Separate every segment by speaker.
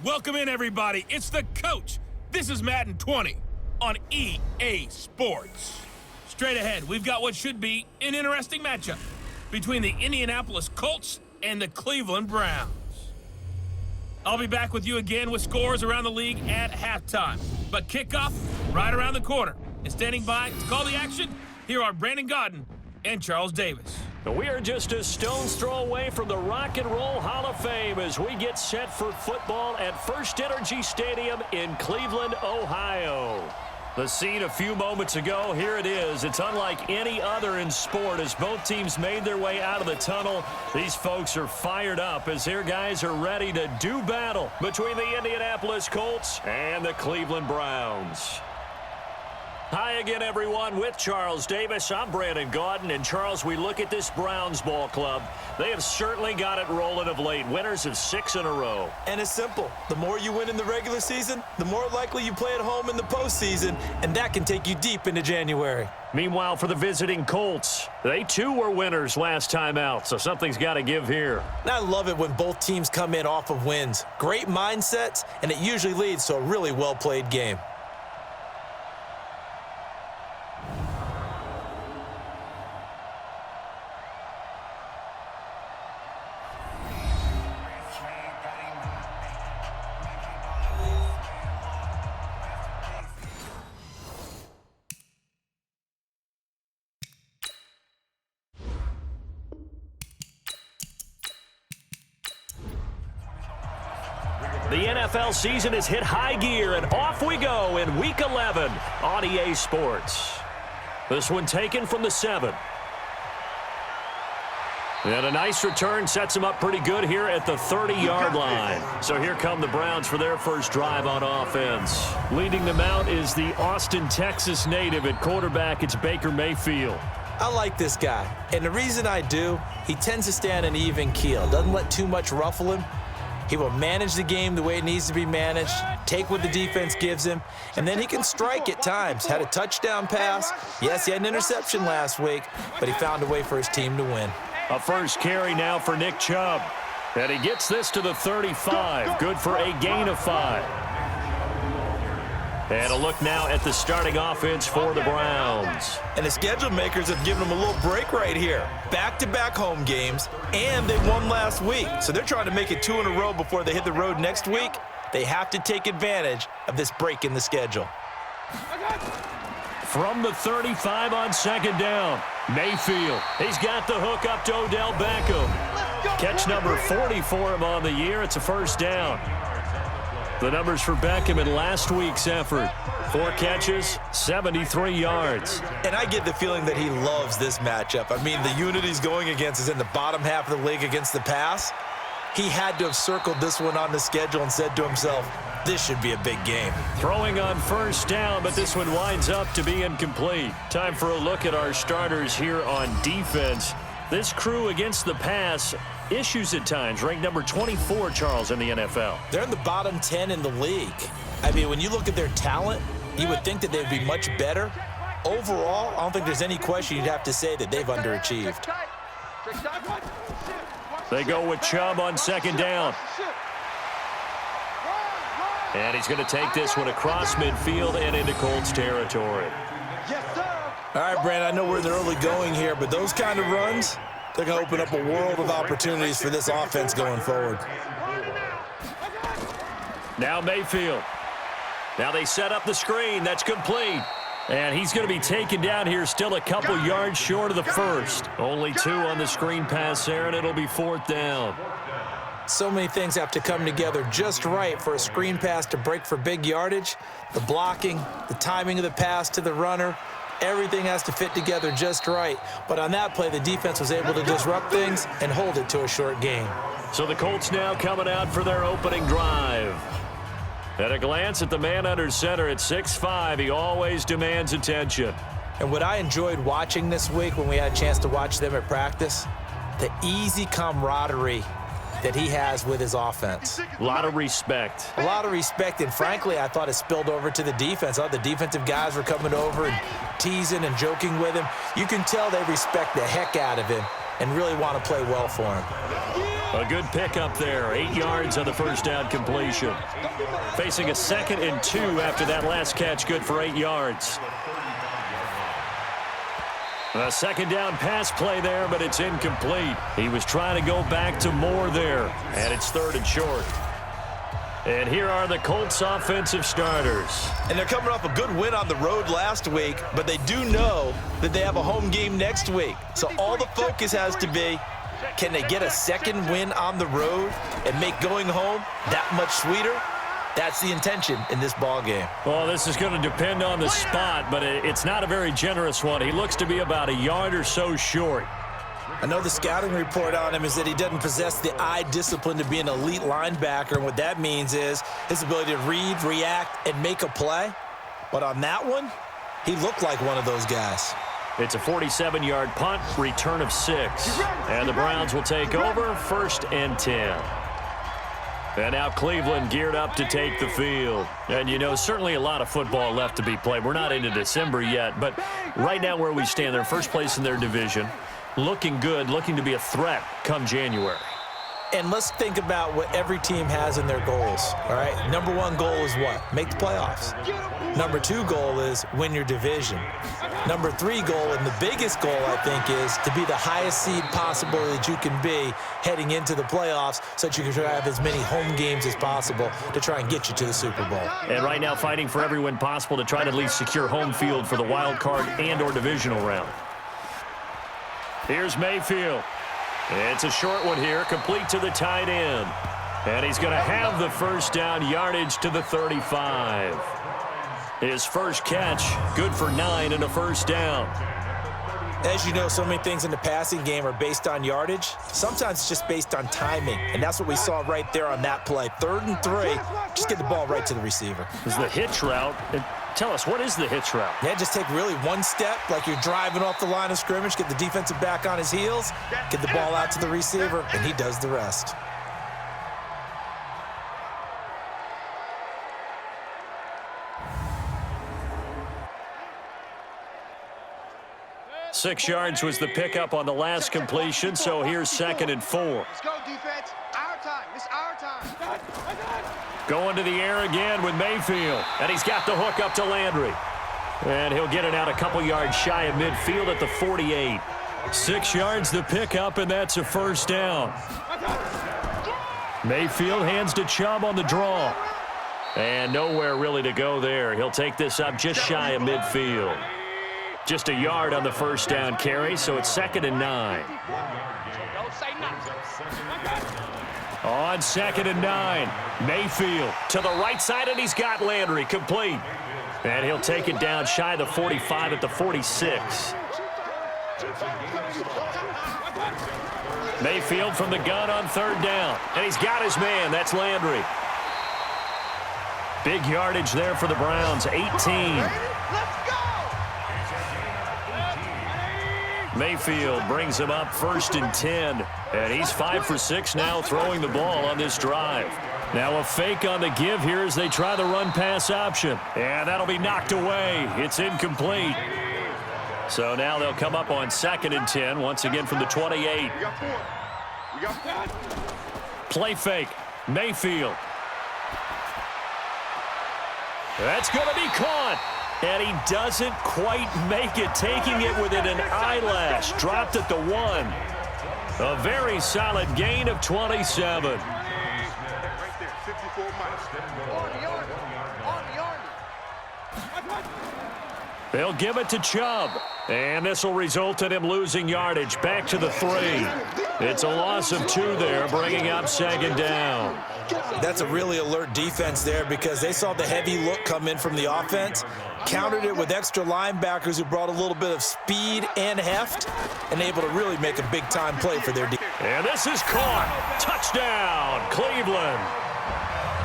Speaker 1: Welcome in, everybody. It's the coach. This is Madden 20 on EA Sports. Straight ahead, we've got what should be an interesting matchup between the Indianapolis Colts and the Cleveland Browns. I'll be back with you again with scores around the league at halftime. But kickoff right around the corner. And standing by to call the action, here are Brandon Godden and Charles Davis.
Speaker 2: We are just a stone's throw away from the Rock and Roll Hall of Fame as we get set for football at First Energy Stadium in Cleveland, Ohio. The scene a few moments ago, here it is. It's unlike any other in sport as both teams made their way out of the tunnel. These folks are fired up as their guys are ready to do battle between the Indianapolis Colts and the Cleveland Browns. Hi again, everyone. With Charles Davis, I'm Brandon Godden. And, Charles, we look at this Browns ball club. They have certainly got it rolling of late. Winners of 6 in a row.
Speaker 3: And it's simple. The more you win in the regular season, the more likely you play at home in the postseason, and that can take you deep into January.
Speaker 2: Meanwhile, for the visiting Colts, they too were winners last time out, so something's got to give here.
Speaker 3: And I love it when both teams come in off of wins. Great mindsets, and it usually leads to a really well-played game.
Speaker 2: The NFL season has hit high gear, and off we go in Week 11 on EA Sports. This one taken from the 7. And a nice return sets them up pretty good here at the 30-yard line. So here come the Browns for their first drive on offense. Leading them out is the Austin, Texas native at quarterback. It's Baker Mayfield.
Speaker 3: I like this guy, and the reason I do, he tends to stay on an even keel. Doesn't let too much ruffle him. He will manage the game the way it needs to be managed, take what the defense gives him, and then he can strike at times. Had a touchdown pass. Yes, he had an interception last week, but he found a way for his team to win.
Speaker 2: A first carry now for Nick Chubb. And he gets this to the 35. Good for a gain of 5. And a look now at the starting offense for the Browns.
Speaker 3: And the schedule makers have given them a little break right here. Back-to-back home games, and they won last week. So they're trying to make it 2 in a row before they hit the road next week. They have to take advantage of this break in the schedule.
Speaker 2: From the 35 on second down, Mayfield. He's got the hook up to Odell Beckham. Catch number 40 for him on the year. It's a first down. The numbers for Beckham in last week's effort. 4 catches, 73 yards.
Speaker 3: And I get the feeling that he loves this matchup. I mean, the unit he's going against is in the bottom half of the league against the pass. He had to have circled this one on the schedule and said to himself, this should be a big game.
Speaker 2: Throwing on first down, but this one winds up to be incomplete. Time for a look at our starters here on defense. This crew against the pass, issues at times, ranked number 24, Charles, in the NFL.
Speaker 3: They're in the bottom 10 in the league. I mean, when you look at their talent, you would think that they'd be much better. Overall, I don't think there's any question you'd have to say that they've underachieved.
Speaker 2: They go with Chubb on second down. And he's going to take this one across midfield and into Colts territory.
Speaker 3: All right, Brandon, I know we're in the early going here, but those kind of runs, they're going to open up a world of opportunities for this offense going forward.
Speaker 2: Now Mayfield. Now they set up the screen. That's complete. And he's going to be taken down here, still a couple yards short of the first. Only 2 on the screen pass there, and it'll be 4th down.
Speaker 3: So many things have to come together just right for a screen pass to break for big yardage. The blocking, the timing of the pass to the runner, everything has to fit together just right. But on that play, the defense was able to disrupt things and hold it to a short gain.
Speaker 2: So the Colts now coming out for their opening drive. At a glance at the man under center at 6'5", he always demands attention.
Speaker 3: And what I enjoyed watching this week when we had a chance to watch them at practice, the easy camaraderie that he has with his offense.
Speaker 2: A lot of respect.
Speaker 3: A lot of respect, and frankly, I thought it spilled over to the defense. I thought the defensive guys were coming over and teasing and joking with him. You can tell they respect the heck out of him and really want to play well for him.
Speaker 2: A good pickup there. 8 yards on the first down completion. Facing a 2nd and 2 after that last catch, good for 8 yards. A second down pass play there, but it's incomplete. He was trying to go back to Moore there, and it's 3rd and short. And here are the Colts offensive starters.
Speaker 3: And they're coming off a good win on the road last week, but they do know that they have a home game next week. So all the focus has to be, can they get a second win on the road and make going home that much sweeter? That's the intention in this ball game.
Speaker 2: Well, this is going to depend on the spot, but it's not a very generous one. He looks to be about a yard or so short.
Speaker 3: I know the scouting report on him is that he doesn't possess the eye discipline to be an elite linebacker, and what that means is his ability to read, react, and make a play. But on that one, he looked like one of those guys.
Speaker 2: It's a 47-yard punt, return of 6. And the Browns will take over, 1st and 10. And now Cleveland geared up to take the field. And, you know, certainly a lot of football left to be played. We're not into December yet, but right now where we stand, they're first place in their division. Looking good, looking to be a threat come January.
Speaker 3: And let's think about what every team has in their goals, all right? Number 1 goal is what? Make the playoffs. Number 2 goal is win your division. Number 3 goal, and the biggest goal, I think, is to be the highest seed possible that you can be heading into the playoffs so that you can try to have as many home games as possible to try and get you to the Super Bowl.
Speaker 2: And right now fighting for every win possible to try to at least secure home field for the wild card and or divisional round. Here's Mayfield. It's a short one here, complete to the tight end. And he's going to have the first down, yardage to the 35. His first catch, good for 9 and a first down.
Speaker 3: As you know, so many things in the passing game are based on yardage. Sometimes it's just based on timing, and that's what we saw right there on that play. 3rd and 3, just get the ball right to the receiver.
Speaker 2: This is the hitch route. Tell us, what is the hitch route?
Speaker 3: Yeah, just take really one step, like you're driving off the line of scrimmage, get the defensive back on his heels, get the ball out to the receiver, and he does the rest.
Speaker 2: Six yards was the pickup on the last completion, so here's 2nd and 4.
Speaker 4: Let's go, defense. Our time. It's our time.
Speaker 2: Going to the air again with Mayfield, and he's got the hook up to Landry. And he'll get it out a couple yards shy of midfield at the 48. 6 yards the pickup, and that's a first down. Mayfield hands to Chubb on the draw. And nowhere really to go there. He'll take this up just shy of midfield. Just a yard on the first down carry, so it's 2nd and 9. On 2nd and 9, Mayfield to the right side, and he's got Landry complete. And he'll take it down shy of the 45 at the 46. Mayfield from the gun on 3rd down, and he's got his man. That's Landry. Big yardage there for the Browns, 18. Mayfield brings him up 1st and 10. And he's 5 for 6 now throwing the ball on this drive. Now a fake on the give here as they try the run-pass option. And that'll be knocked away. It's incomplete. So now they'll come up on 2nd and 10 once again from the 28. Play fake. Mayfield. That's going to be caught. And he doesn't quite make it, taking it within an eyelash. Dropped at the 1. A very solid gain of 27. They'll give it to Chubb. And this will result in him losing yardage. Back to the 3. It's a loss of 2 there, bringing up 2nd down.
Speaker 3: That's a really alert defense there because they saw the heavy look come in from the offense, countered it with extra linebackers who brought a little bit of speed and heft, and able to really make a big-time play for their defense.
Speaker 2: And this is caught. Touchdown, Cleveland.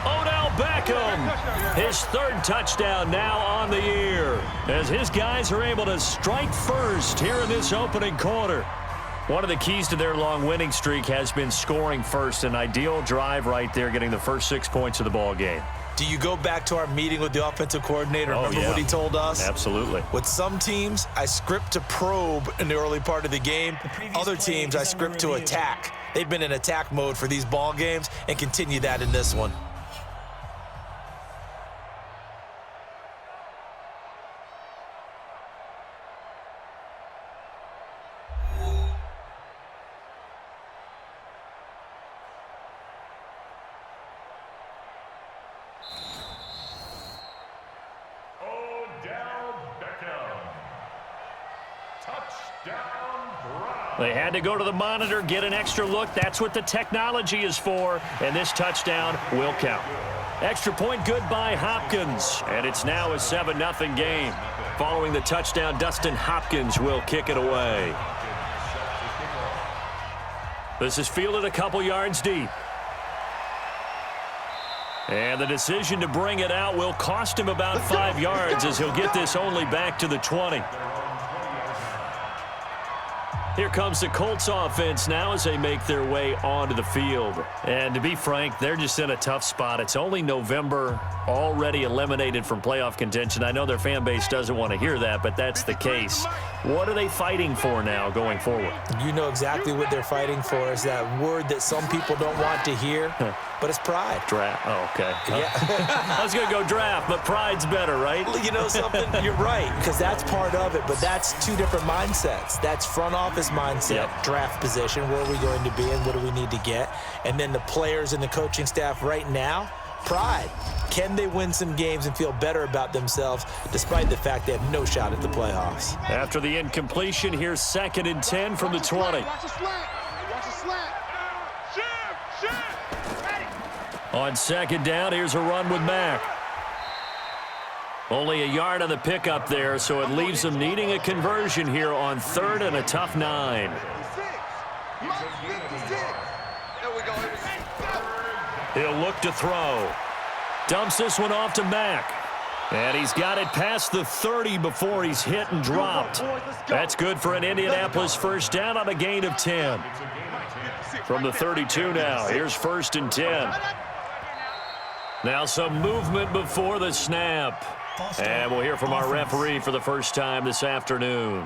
Speaker 2: Odell Beckham, his 3rd touchdown now on the year, as his guys are able to strike first here in this opening quarter. One of the keys to their long winning streak has been scoring first. An ideal drive right there, getting the first 6 points of the ball game.
Speaker 3: Do you go back to our meeting with the offensive coordinator? Remember what he told us?
Speaker 2: Absolutely.
Speaker 3: With some teams, I script to probe in the early part of the game. Other teams, I script to attack. They've been in attack mode for these ball games and continue that in this one.
Speaker 2: They had to go to the monitor, get an extra look. That's what the technology is for, and this touchdown will count. Extra point good by Hopkins, and it's now a 7-0 game. Following the touchdown, Dustin Hopkins will kick it away. This is fielded a couple yards deep. And the decision to bring it out will cost him about 5 yards as he'll get this only back to the 20. Here comes the Colts offense now as they make their way onto the field. And to be frank, they're just in a tough spot. It's only November, already eliminated from playoff contention. I know their fan base doesn't want to hear that, but that's the case. What are they fighting for now going forward?
Speaker 3: You know exactly what they're fighting for. Is that word that some people don't want to hear, but it's pride.
Speaker 2: Draft. Oh, okay.
Speaker 3: Yeah.
Speaker 2: I was going to go draft, but pride's better, right?
Speaker 3: You know something? You're right, because that's part of it, but that's two different mindsets. That's front office mindset, draft position, where are we going to be and what do we need to get? And then the players and the coaching staff right now, pride. Can they win some games and feel better about themselves despite the fact they have no shot at the playoffs?
Speaker 2: After the incompletion, here's 2nd and 10 from the 20.
Speaker 4: Watch a slant. Watch a slant.
Speaker 2: On 2nd down, here's a run with Mack. Only a yard on the pickup there, so it leaves them needing a conversion here on 3rd and a tough 9. He'll look to throw. Dumps this one off to Mack. And he's got it past the 30 before he's hit and dropped. That's good for an Indianapolis first down on a gain of 10. From the 32 now, here's 1st and 10. Now some movement before the snap. And we'll hear from our referee for the first time this afternoon.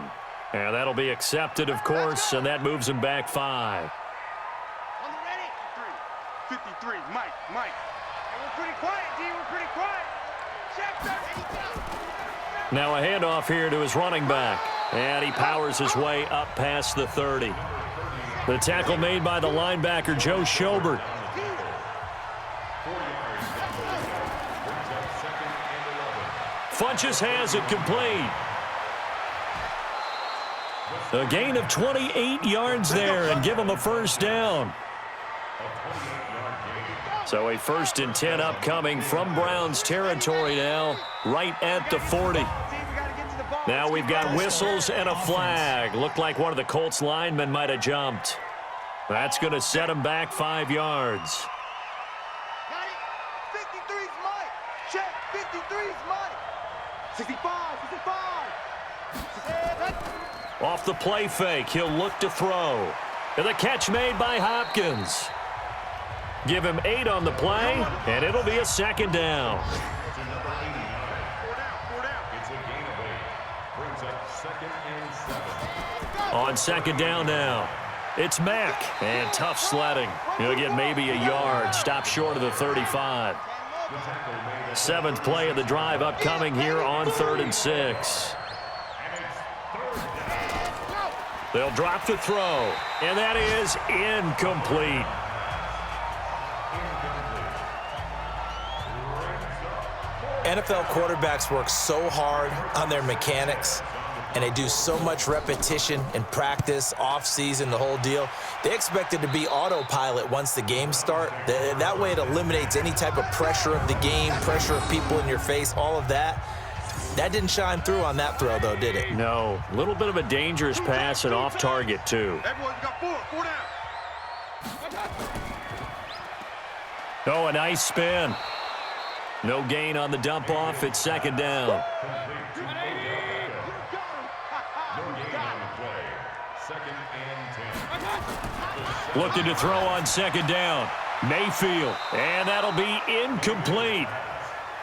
Speaker 2: And that'll be accepted, of course, and that moves him back 5.
Speaker 4: 53, Mike. Hey, we're pretty quiet, D. We're pretty quiet. Check that.
Speaker 2: Now a handoff here to his running back. And he powers his way up past the 30. The tackle made by the linebacker, Joe Schobert. Funches has it complete. A gain of 28 yards there and give him a first down. So a 1st and 10 upcoming from Browns territory now, right at the 40. Now we've got whistles and a flag. Looked like one of the Colts linemen might have jumped. That's going to set him back 5 yards.
Speaker 4: Got it. 53's Mike. Check. 53's Mike. 65.
Speaker 2: Off the play fake, he'll look to throw. And the catch made by Hopkins. Give him 8 on the play, and it'll be a 2nd down. On 2nd down now, it's Mack, and tough sledding. He'll get maybe a yard, stop short of the 35. 7th play of the drive upcoming here on 3rd and 6. They'll drop the throw, and that is incomplete.
Speaker 3: NFL quarterbacks work so hard on their mechanics, and they do so much repetition and practice, off-season, the whole deal. They expect it to be autopilot once the games start. That way it eliminates any type of pressure of the game, pressure of people in your face, all of that. That didn't shine through on that throw, though, did it?
Speaker 2: No. A little bit of a dangerous pass and off target, too.
Speaker 4: Everyone's got 4 down.
Speaker 2: Oh, a nice spin. No gain on the dump off. It's 2nd down. Looking to throw on 2nd down. Mayfield. And that'll be incomplete.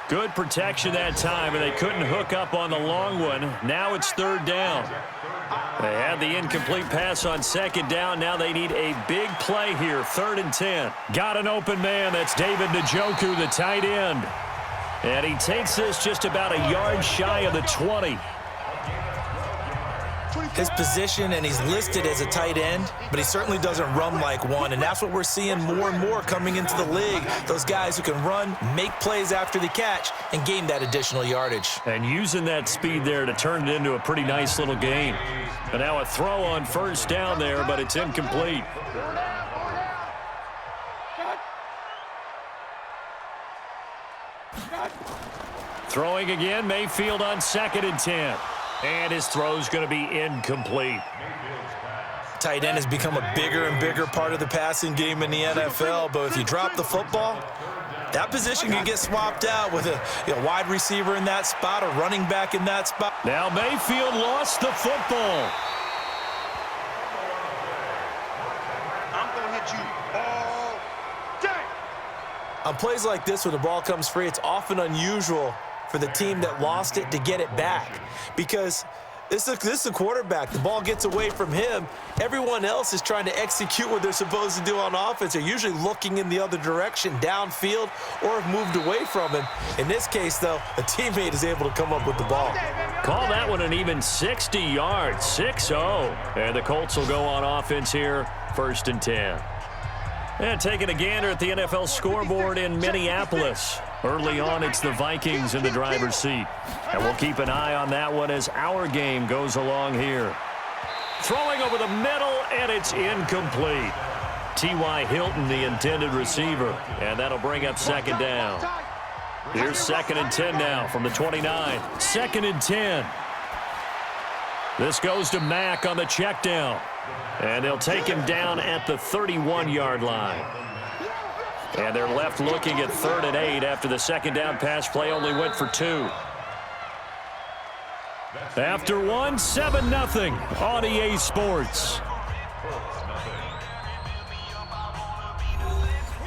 Speaker 2: Good protection that time, and they couldn't hook up on the long one. Now it's third down. They had the incomplete pass on second down. Now they need a big play here, 3rd and 10. Got an open man. That's David Njoku, the tight end. And he takes this just about a yard shy of the 20.
Speaker 3: His position, and he's listed as a tight end, but he certainly doesn't run like one, and that's what we're seeing more and more coming into the league. Those guys who can run, make plays after the catch, and gain that additional yardage.
Speaker 2: And using that speed there to turn it into a pretty nice little gain. And now a throw on first down there, but it's incomplete. Throwing again, Mayfield on 2nd and 10. And his throw's going to be incomplete.
Speaker 3: Tight end has become a bigger and bigger part of the passing game in the NFL, but if you drop the football, that position can get swapped out with a wide receiver in that spot, a running back in that spot.
Speaker 2: Now Mayfield lost the football.
Speaker 4: I'm going to hit you all day.
Speaker 3: On plays like this where the ball comes free, it's often unusual for the team that lost it to get it back, because this is a quarterback. The ball gets away from him. Everyone else is trying to execute what they're supposed to do on offense. They're usually looking in the other direction, downfield, or have moved away from him. In this case, though, a teammate is able to come up with the ball.
Speaker 2: Call that one an even 60 yards, 6-0. And the Colts will go on offense here, 1st and 10. And taking a gander at the NFL scoreboard in Minneapolis. Early on, it's the Vikings in the driver's seat. And we'll keep an eye on that one as our game goes along here. Throwing over the middle, and it's incomplete. T.Y. Hilton, the intended receiver. And that'll bring up 2nd down. Here's 2nd and 10 now from the 29. 2nd and 10. This goes to Mack on the check down. And they'll take him down at the 31-yard line. And they're left looking at 3rd and 8 after the 2nd down pass play only went for 2. After 1, 7-0 on EA Sports.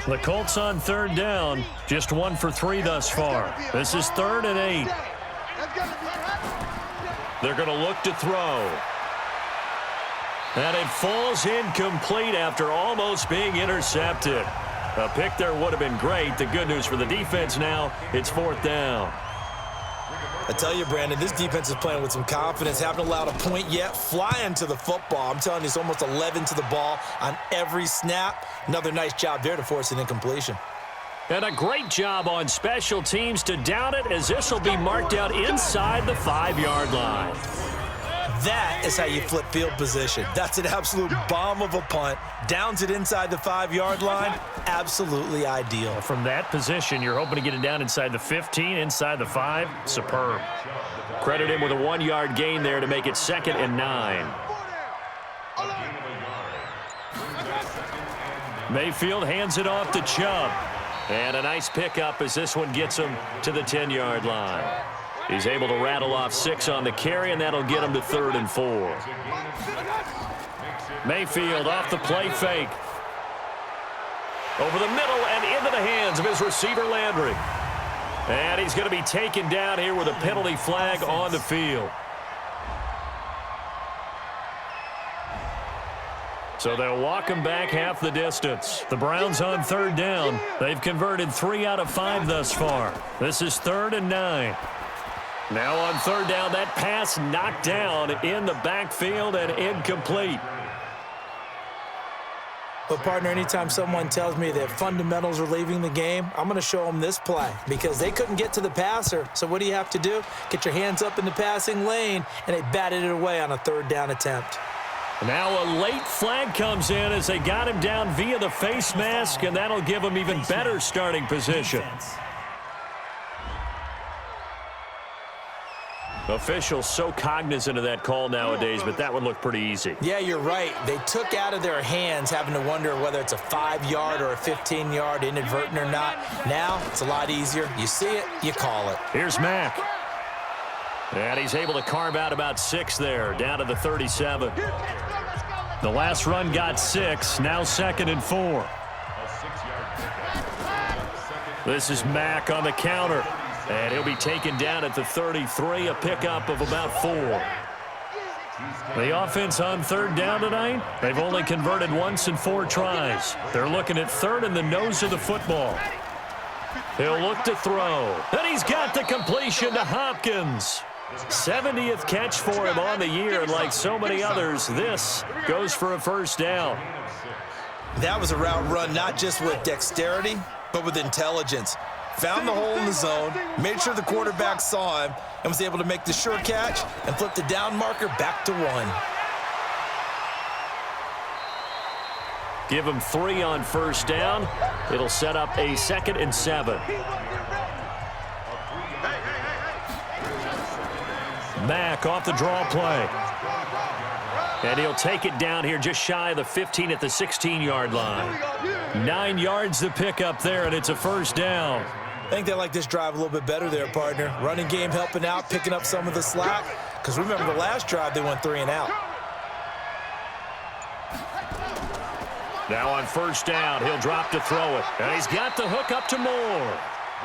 Speaker 2: The Colts on 3rd down, just 1 for 3 thus far. This is 3rd and 8. They're going to look to throw. And it falls incomplete after almost being intercepted. A pick there would have been great. The good news for the defense now, it's 4th down.
Speaker 3: I tell you, Brandon, this defense is playing with some confidence. Haven't allowed a point yet. Flying to the football. I'm telling you, it's almost 11 to the ball on every snap. Another nice job there to force an incompletion.
Speaker 2: And a great job on special teams to down it, as this will be marked out inside the 5-yard line.
Speaker 3: That is how you flip field position. That's an absolute bomb of a punt. Downs it inside the 5-yard line. Absolutely ideal.
Speaker 2: From that position, you're hoping to get it down inside the 15, inside the 5. Superb. Credit him with a 1-yard gain there to make it 2nd and 9. Mayfield hands it off to Chubb. And a nice pickup as this one gets him to the 10-yard line. He's able to rattle off 6 on the carry, and that'll get him to 3rd and 4. Mayfield off the play fake. Over the middle and into the hands of his receiver, Landry. And he's going to be taken down here with a penalty flag on the field. So they'll walk him back half the distance. The Browns on 3rd down. They've converted 3 out of 5 thus far. This is 3rd and 9. Now on 3rd down, that pass knocked down in the backfield and incomplete.
Speaker 3: But, partner, anytime someone tells me that fundamentals are leaving the game, I'm going to show them this play because they couldn't get to the passer. So what do you have to do? Get your hands up in the passing lane, and they batted it away on a 3rd down attempt.
Speaker 2: Now a late flag comes in as they got him down via the face mask, and that'll give him even better starting position. Officials so cognizant of that call nowadays, but that would look pretty easy.
Speaker 3: Yeah, you're right. They took out of their hands having to wonder whether it's a 5-yard or a 15-yard inadvertent or not. Now it's a lot easier. You see it, you call it.
Speaker 2: Here's Mack. And he's able to carve out about 6 there, down to the 37. The last run got 6, now 2nd and 4. This is Mack on the counter. And he'll be taken down at the 33, a pickup of about 4. The offense on third down tonight, they've only converted once in 4 tries. They're looking at third in the nose of the football. He'll look to throw. And he's got the completion to Hopkins. 70th catch for him on the year, and like so many others, this goes for a first down.
Speaker 3: That was a route run not just with dexterity, but with intelligence. Found the hole in the zone, made sure the quarterback saw him, and was able to make the sure catch and flip the down marker back to 1.
Speaker 2: Give him 3 on first down. It'll set up a 2nd and 7. Mack off the draw play. And he'll take it down here just shy of the 15 at the 16-yard line. 9 yards to pick up there, and it's a first down.
Speaker 3: I think they like this drive a little bit better there, partner. Running game helping out, picking up some of the slack. Because remember the last drive, they went 3 and out.
Speaker 2: Now on first down, he'll drop to throw it. And he's got the hook up to Moore.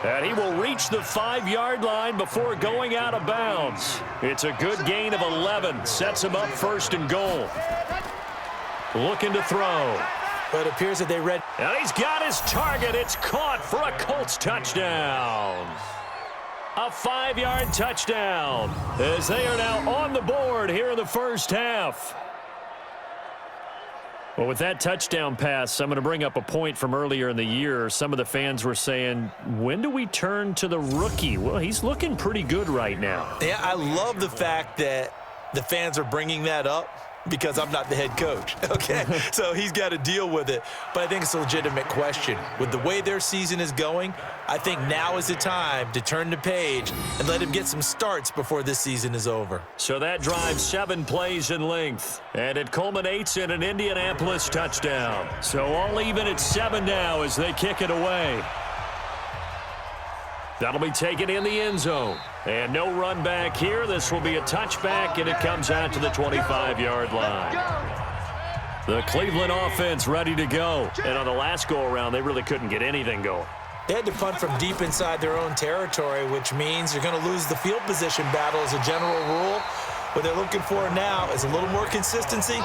Speaker 2: And he will reach the 5-yard line before going out of bounds. It's a good gain of 11. Sets him up 1st and goal. Looking to throw.
Speaker 3: But it appears that they read.
Speaker 2: And he's got his target. It's caught for a Colts touchdown. A 5-yard touchdown as they are now on the board here in the first half. Well, with that touchdown pass, I'm going to bring up a point from earlier in the year. Some of the fans were saying, when do we turn to the rookie? Well, he's looking pretty good right now.
Speaker 3: Yeah, I love the fact that the fans are bringing that up because I'm not the head coach, okay? So he's got to deal with it. But I think it's a legitimate question. With the way their season is going, I think now is the time to turn the page and let him get some starts before this season is over.
Speaker 2: So that drives 7 plays in length, and it culminates in an Indianapolis touchdown. So all even at 7 now as they kick it away. That'll be taken in the end zone. And no run back here. This will be a touchback, and it comes out to the 25-yard line. The Cleveland offense ready to go. And on the last go-around, they really couldn't get anything going.
Speaker 3: They had to punt from deep inside their own territory, which means you're going to lose the field position battle as a general rule. What they're looking for now is a little more consistency,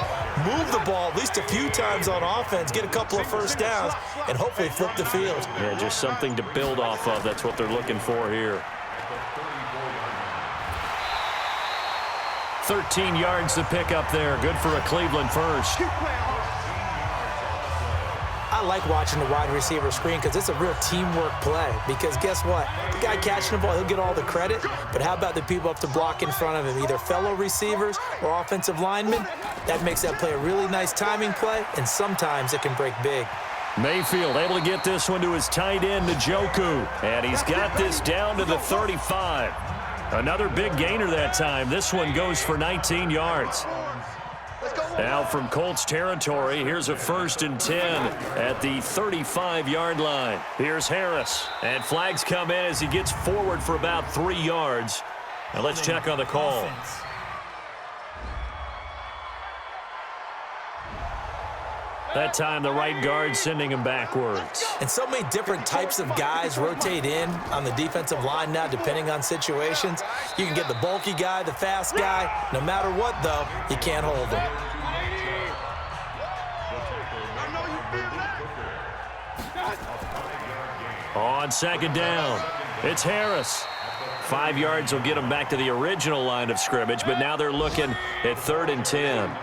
Speaker 3: move the ball at least a few times on offense, get a couple of first downs, and hopefully flip the field.
Speaker 2: Yeah, just something to build off of. That's what they're looking for here. 13 yards to pick up there. Good for a Cleveland first.
Speaker 3: I like watching the wide receiver screen because it's a real teamwork play. Because guess what? The guy catching the ball, he'll get all the credit. But how about the people up to block in front of him, either fellow receivers or offensive linemen? That makes that play a really nice timing play, and sometimes it can break big.
Speaker 2: Mayfield able to get this one to his tight end, Njoku. And he's got this down to the 35. Another big gainer that time. This one goes for 19 yards. Now from Colts territory, here's a 1st and 10 at the 35-yard line. Here's Harris. And flags come in as he gets forward for about 3 yards. Now let's check on the call. That time the right guard sending him backwards.
Speaker 3: And so many different types of guys rotate in on the defensive line now depending on situations. You can get the bulky guy, the fast guy. No matter what, though, you can't hold him.
Speaker 2: On 2nd down, it's Harris. 5 yards will get him back to the original line of scrimmage, but now they're looking at 3rd and 10.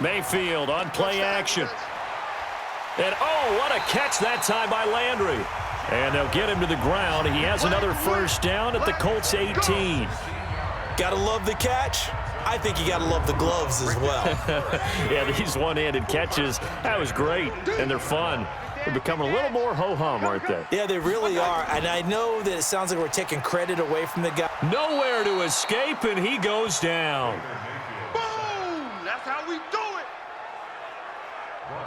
Speaker 2: Mayfield on play action. And, oh, what a catch that time by Landry. And they'll get him to the ground. He has another first down at the Colts 18.
Speaker 3: Gotta love the catch. I think you gotta love the gloves as well.
Speaker 2: Yeah, these one-handed catches, that was great, and they're fun. They're becoming a little more ho-hum, aren't they?
Speaker 3: Yeah, they really are. And I know that it sounds like we're taking credit away from the guy.
Speaker 2: Nowhere to escape, and he goes down.
Speaker 4: Boom! That's how we do it.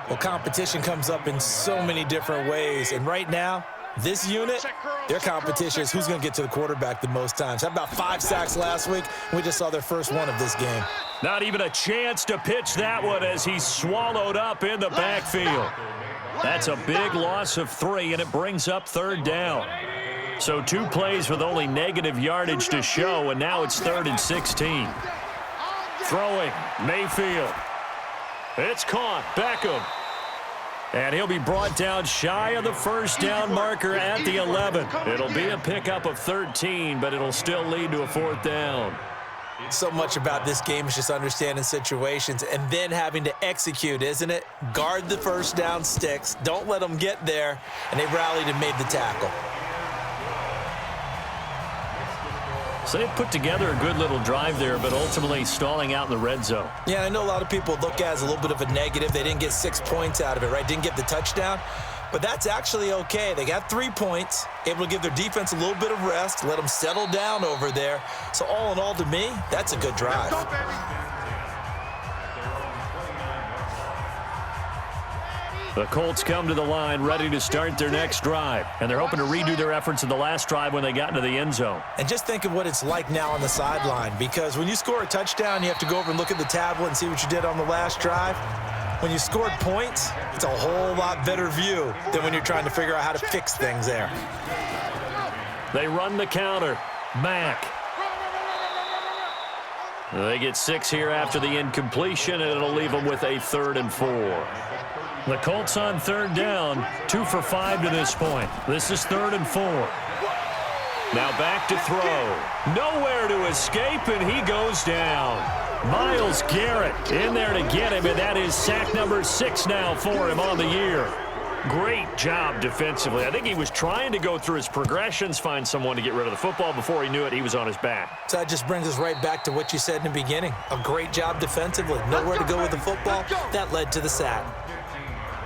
Speaker 3: Well, competition comes up in so many different ways. And right now, this unit, their competition is who's going to get to the quarterback the most times. How about 5 sacks last week? We just saw their first one of this game.
Speaker 2: Not even a chance to pitch that one as he's swallowed up in the backfield. That's a big loss of 3, and it brings up 3rd down. So 2 plays with only negative yardage to show, and now it's 3rd and 16. Throwing, Mayfield. It's caught, Beckham. And he'll be brought down shy of the 1st down marker at the 11. It'll be a pickup of 13, but it'll still lead to a 4th down.
Speaker 3: So much about this game is just understanding situations and then having to execute, isn't it? Guard the 1st down sticks. Don't let them get there. And they rallied and made the tackle.
Speaker 2: So they put together a good little drive there, but ultimately stalling out in the red zone.
Speaker 3: Yeah, I know a lot of people look at it as a little bit of a negative. They didn't get 6 points out of it, right? Didn't get the touchdown. But that's actually okay. They got 3 points, able to give their defense a little bit of rest, let them settle down over there. So all in all, to me, that's a good drive.
Speaker 4: Let's go, baby.
Speaker 2: The Colts come to the line ready to start their next drive, and they're hoping to redo their efforts in the last drive when they got into the end zone.
Speaker 3: And just think of what it's like now on the sideline, because when you score a touchdown, you have to go over and look at the tablet and see what you did on the last drive. When you scored points, it's a whole lot better view than when you're trying to figure out how to fix things there.
Speaker 2: They run the counter. Mack. They get 6 here after the incompletion, and it'll leave them with a 3rd and 4. The Colts on 3rd down, 2 for 5 to this point. This is 3rd and 4. Now back to throw. Nowhere to escape, and he goes down. Myles Garrett in there to get him, and that is sack number 6 now for him on the year. Great job defensively. I think he was trying to go through his progressions, find someone to get rid of the football. Before he knew it, he was on his back.
Speaker 3: So that just brings us right back to what you said in the beginning. A great job defensively. Nowhere to go with the football. That led to the sack.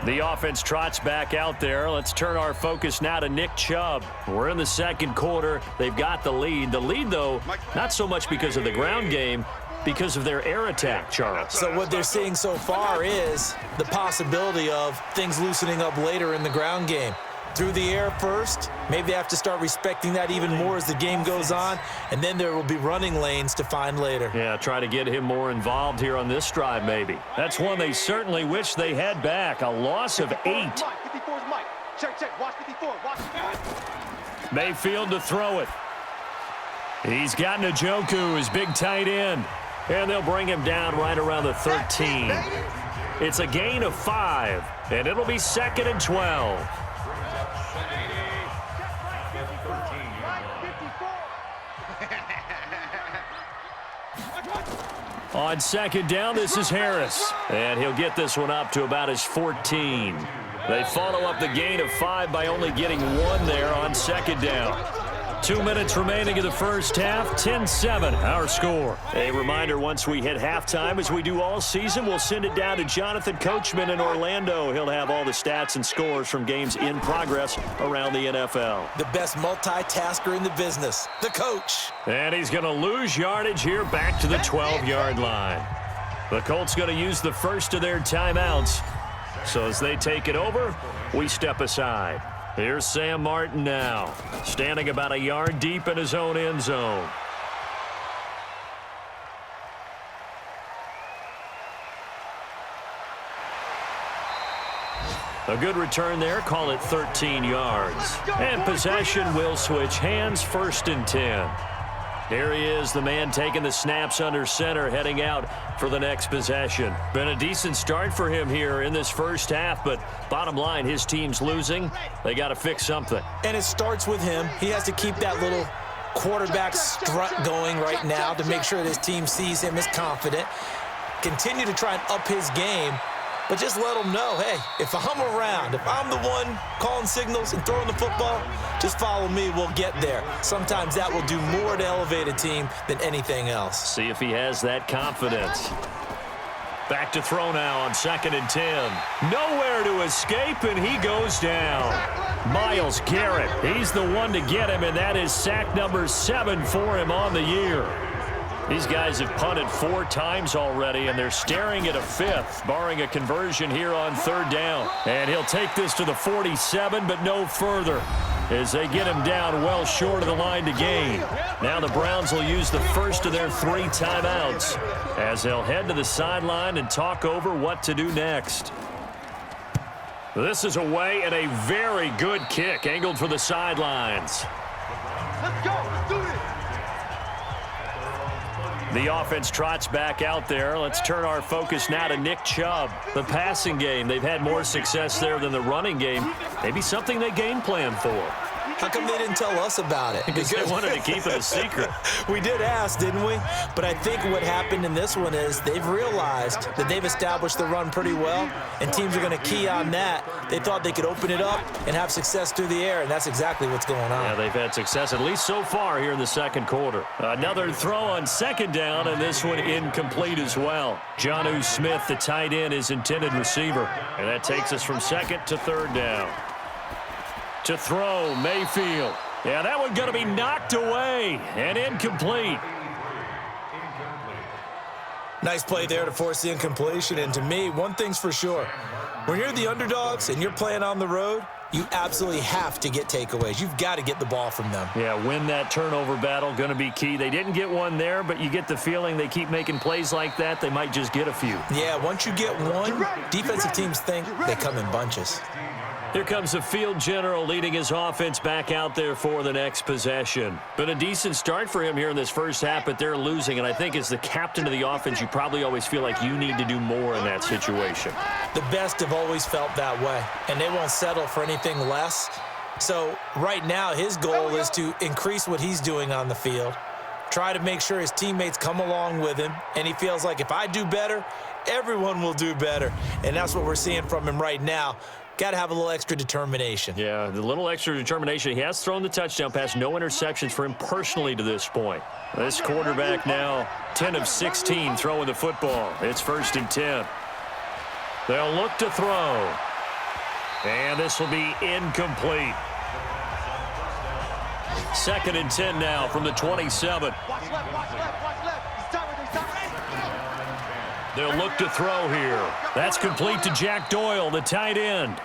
Speaker 2: The offense trots back out there. Let's turn our focus now to Nick Chubb. We're in the 2nd quarter. They've got the lead. The lead, though, not so much because of the ground game, because of their air attack, Charles.
Speaker 3: So what they're seeing so far is the possibility of things loosening up later in the ground game. Through the air first, maybe they have to start respecting that even more as the game goes on, and then there will be running lanes to find later.
Speaker 2: Yeah, try to get him more involved here on this drive, maybe. That's one they certainly wish they had back. A loss of 8. Mayfield to throw it. He's got Njoku, his big tight end. And they'll bring him down right around the 13. It's a gain of 5, and it'll be 2nd and 12. On 2nd down, this is Harris. And he'll get this one up to about his 14. They follow up the gain of 5 by only getting 1 there on 2nd down. 2 minutes remaining in the first half, 10-7, our score. A reminder, once we hit halftime, as we do all season, we'll send it down to Jonathan Coachman in Orlando. He'll have all the stats and scores from games in progress around the NFL.
Speaker 3: The best multitasker in the business, the coach.
Speaker 2: And he's going to lose yardage here back to the 12-yard line. The Colts going to use the first of their timeouts. So as they take it over, we step aside. Here's Sam Martin now, standing about a yard deep in his own end zone. A good return there, call it 13 yards. And possession will switch hands, 1st and 10. Here he is, the man taking the snaps under center, heading out for the next possession. Been a decent start for him here in this first half, but bottom line, his team's losing. They got to fix something.
Speaker 3: And it starts with him. He has to keep that little quarterback strut going right now to make sure that his team sees him as confident. Continue to try and up his game, but just let him know, hey, if I'm around, if I'm the one calling signals and throwing the football, just follow me, we'll get there. Sometimes that will do more to elevate a team than anything else.
Speaker 2: See if he has that confidence. Back to throw now on 2nd and 10. Nowhere to escape, and he goes down. Myles Garrett, he's the one to get him, and that is sack number 7 for him on the year. These guys have punted 4 times already, and they're staring at a 5th, barring a conversion here on 3rd down. And he'll take this to the 47, but no further, as they get him down well short of the line to gain. Now the Browns will use the first of their 3 timeouts, as they'll head to the sideline and talk over what to do next. This is away and a very good kick angled for the sidelines.
Speaker 4: Let's go. Let's do this.
Speaker 2: The offense trots back out there. Let's turn our focus now to Nick Chubb. The passing game, they've had more success there than the running game. Maybe something they game plan for.
Speaker 3: How come they didn't tell us about it?
Speaker 2: Because they wanted to keep it a secret.
Speaker 3: We did ask, didn't we? But I think what happened in this one is they've realized that they've established the run pretty well, and teams are going to key on that. They thought they could open it up and have success through the air, and that's exactly what's going on.
Speaker 2: Yeah, they've had success, at least so far here in the second quarter. Another throw on second down, and this one incomplete as well. Jonnu Smith, the tight end, is intended receiver. And that takes us from second to third down. To throw, Mayfield. Yeah, that one going to be knocked away and incomplete.
Speaker 3: Nice play there to force the incompletion, and to me, one thing's for sure. When you're the underdogs and you're playing on the road, you absolutely have to get takeaways. You've got to get the ball from them.
Speaker 2: Yeah, win that turnover battle, going to be key. They didn't get one there, but you get the feeling they keep making plays like that, they might just get a few.
Speaker 3: Yeah, once you get one, defensive teams think they come in bunches.
Speaker 2: Here comes the field general leading his offense back out there for the next possession. Been a decent start for him here in this first half, but they're losing. And I think as the captain of the offense, you probably always feel like you need to do more in that situation.
Speaker 3: The best have always felt that way, and they won't settle for anything less. So right now, his goal is to increase what he's doing on the field, try to make sure his teammates come along with him, and he feels like if I do better, everyone will do better. And that's what we're seeing from him right now. Got to have a little extra determination.
Speaker 2: Yeah, the little extra determination. He has thrown the touchdown pass. No interceptions for him personally to this point. This quarterback now 10 of 16 throwing the football. It's 1st and 10. They'll look to throw. And this will be incomplete. 2nd and 10 now from the 27.
Speaker 4: Watch left. Watch left. Watch left. He's time.
Speaker 2: They'll look to throw here. That's complete to Jack Doyle, the tight end.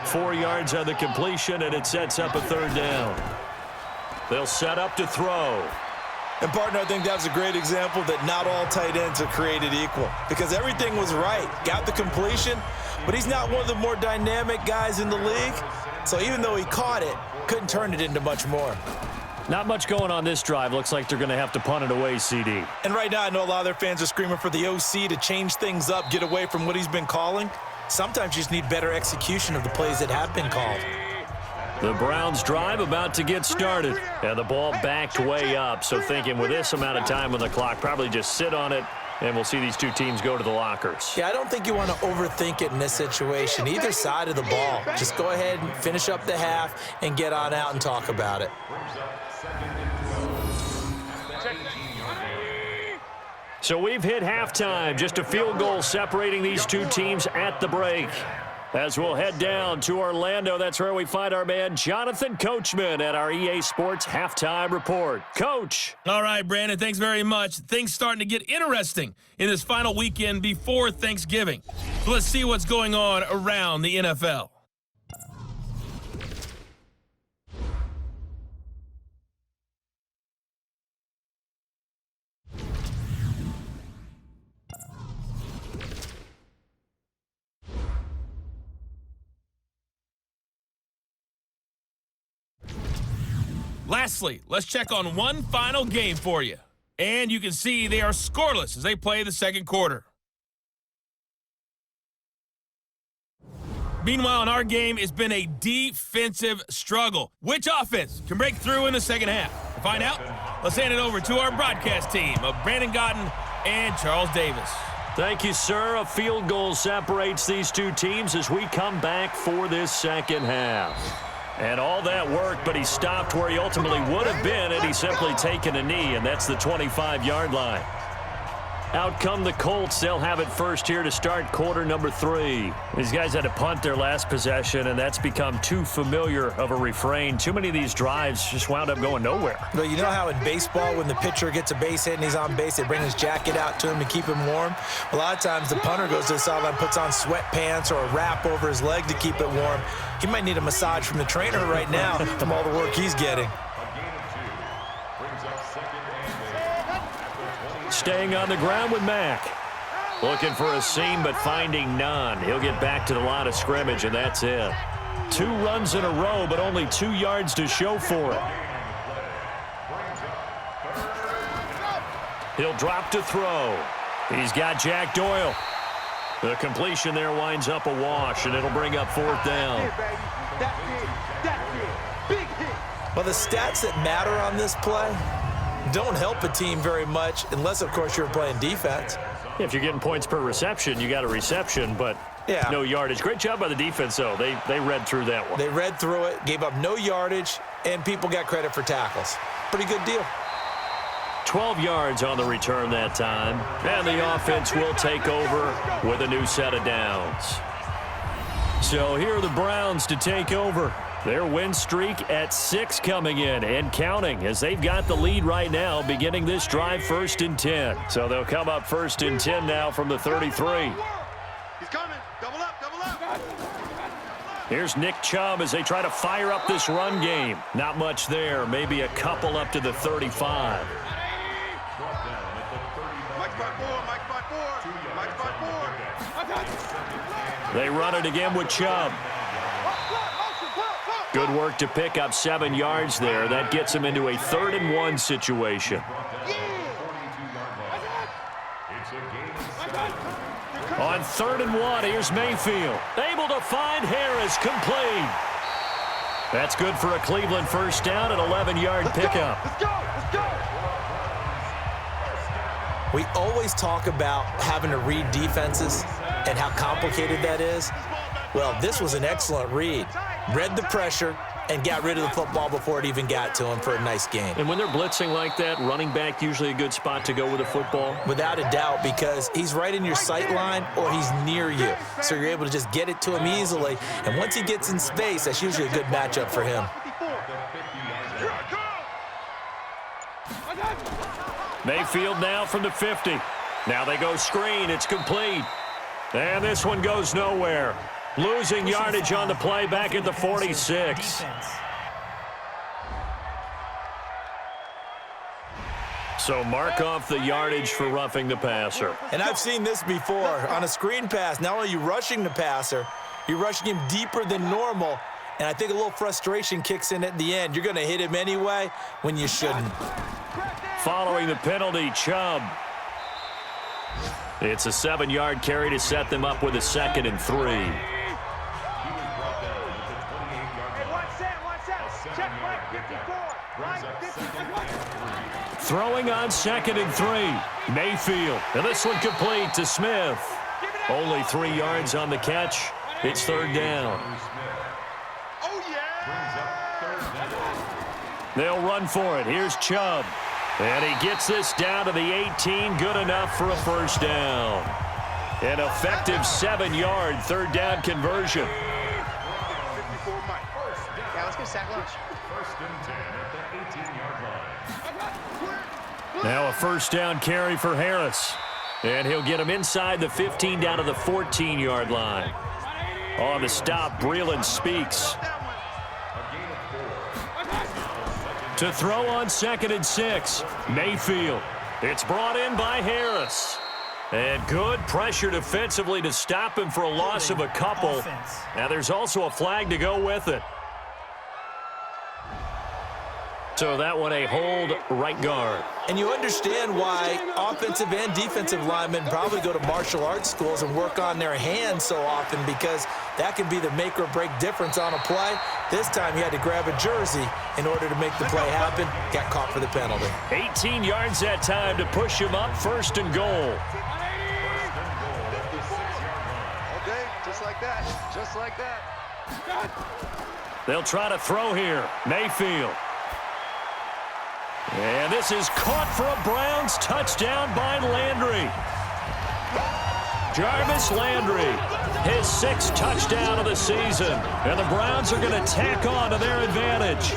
Speaker 2: 4 yards on the completion, and it sets up a 3rd down. They'll set up to throw.
Speaker 3: And, partner, I think that was a great example that not all tight ends are created equal, because everything was right. Got the completion, but he's not one of the more dynamic guys in the league. So even though he caught it, couldn't turn it into much more.
Speaker 2: Not much going on this drive. Looks like they're going to have to punt it away, CD.
Speaker 3: And right now, I know a lot of their fans are screaming for the OC to change things up, get away from what he's been calling. Sometimes you just need better execution of the plays that have been called.
Speaker 2: The Browns drive about to get started. And the ball backed way up. So thinking with this amount of time on the clock, probably just sit on it, and we'll see these two teams go to the lockers.
Speaker 3: Yeah, I don't think you want to overthink it in this situation. Either side of the ball. Just go ahead and finish up the half and get on out and talk about it.
Speaker 2: So we've hit halftime. Just a field goal separating these two teams at the break. As we'll head down to Orlando, that's where we find our man Jonathan Coachman at our EA Sports Halftime Report. Coach.
Speaker 1: All right, Brandon, thanks very much. Things starting to get interesting in this final weekend before Thanksgiving. So let's see what's going on around the NFL. Lastly, let's check on one final game for you. And you can see they are scoreless as they play the second quarter. Meanwhile, in our game, it's been a defensive struggle. Which offense can break through in the second half? To find out, let's hand it over to our broadcast team of Brandon Godden and Charles Davis.
Speaker 2: Thank you, sir. A field goal separates these two teams as we come back for this second half. And all that work, but he stopped where he ultimately would have been had he simply taken a knee, and that's the 25-yard line. Out come the Colts. They'll have it first here to start quarter number 3. These guys had to punt their last possession, and that's become too familiar of a refrain. Too many of these drives just wound up going nowhere.
Speaker 3: Well, you know how in baseball, when the pitcher gets a base hit and he's on base, they bring his jacket out to him to keep him warm? A lot of times the punter goes to the sideline, puts on sweatpants or a wrap over his leg to keep it warm. He might need a massage from the trainer right now from all the work he's getting.
Speaker 2: Staying on the ground with Mack. Looking for a seam, but finding none. He'll get back to the line of scrimmage, and that's it. 2 runs in a row, but only 2 yards to show for it. He'll drop to throw. He's got Jack Doyle. The completion there winds up a wash, and it'll bring up 4th down.
Speaker 3: Well, the stats that matter on this play don't help a team very much unless, of course, you're playing defense.
Speaker 2: If you're getting points per reception, you got a reception, but no yardage. Great job by the defense, though. They read through that one.
Speaker 3: They read through it, gave up no yardage, and people got credit for tackles. Pretty good deal.
Speaker 2: 12 yards on the return that time, and the offense will take over with a new set of downs. So here are the Browns to take over. Their win streak at 6 coming in and counting as they've got the lead right now beginning this drive 1st and 10. So they'll come up 1st and 10 now from the 33.
Speaker 4: He's coming. Double up, double up.
Speaker 2: Here's Nick Chubb as they try to fire up this run game. Not much there, maybe a couple up to the 35. They run it again with Chubb. Good work to pick up 7 yards there. That gets him into a 3rd and 1 situation. On 3rd and 1, here's Mayfield. Able to find Harris, complete. That's good for a Cleveland 1st down, an 11-yard pickup.
Speaker 4: Let's go, let's go.
Speaker 3: We always talk about having to read defenses and how complicated that is. Well, this was an excellent read. Read the pressure and got rid of the football before it even got to him for a nice game.
Speaker 2: And when they're blitzing like that, running back usually a good spot to go with the football?
Speaker 3: Without a doubt, because he's right in your sight line or he's near you. So you're able to just get it to him easily. And once he gets in space, that's usually a good matchup for him.
Speaker 2: Mayfield now from the 50. Now they go screen. It's complete. And this one goes nowhere. Losing yardage on the play back at the 46. So mark off the yardage for roughing the passer.
Speaker 3: And I've seen this before. On a screen pass, not only are you rushing the passer, you're rushing him deeper than normal. And I think a little frustration kicks in at the end. You're going to hit him anyway when you shouldn't.
Speaker 2: Following the penalty, Chubb. It's a 7-yard carry to set them up with a 2nd and 3. Throwing on 2nd and 3. Mayfield. And this one complete to Smith. Only 3 yards on the catch. It's 3rd down. They'll run for it. Here's Chubb. And he gets this down to the 18. Good enough for a 1st down. An effective 7-yard 3rd down conversion.
Speaker 5: Yeah, let's get a sack lunch.
Speaker 2: Now a 1st down carry for Harris. And he'll get him inside the 15 down to the 14-yard line. On the stop, Breeland Speaks. To throw on 2nd and 6. Mayfield. It's brought in by Harris. And good pressure defensively to stop him for a loss of a couple. Now there's also a flag to go with it. So that one a hold right guard.
Speaker 3: And you understand why offensive and defensive linemen probably go to martial arts schools and work on their hands so often, because that can be the make or break difference on a play. This time he had to grab a jersey in order to make the play happen. Got caught for the penalty.
Speaker 2: 18 yards that time to push him up 1st and goal.
Speaker 4: Okay, just like that. Just like that.
Speaker 2: They'll try to throw here. Mayfield. And this is caught for a Browns touchdown by Landry. Jarvis Landry, his 6th touchdown of the season. And the Browns are going to tack on to their advantage.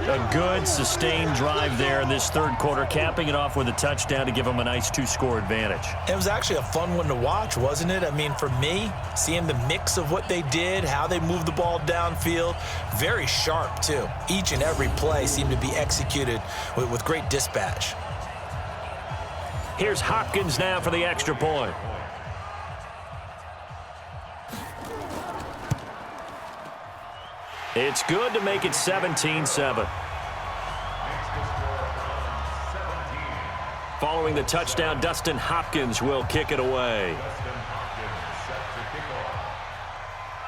Speaker 2: A good, sustained drive there in this 3rd quarter, capping it off with a touchdown to give them a nice 2-score advantage.
Speaker 3: It was actually a fun one to watch, wasn't it? I mean, for me, seeing the mix of what they did, how they moved the ball downfield, very sharp, too. Each and every play seemed to be executed with great dispatch.
Speaker 2: Here's Hopkins now for the extra point. It's good to make it 17-7. Following the touchdown, Dustin Hopkins will kick it away.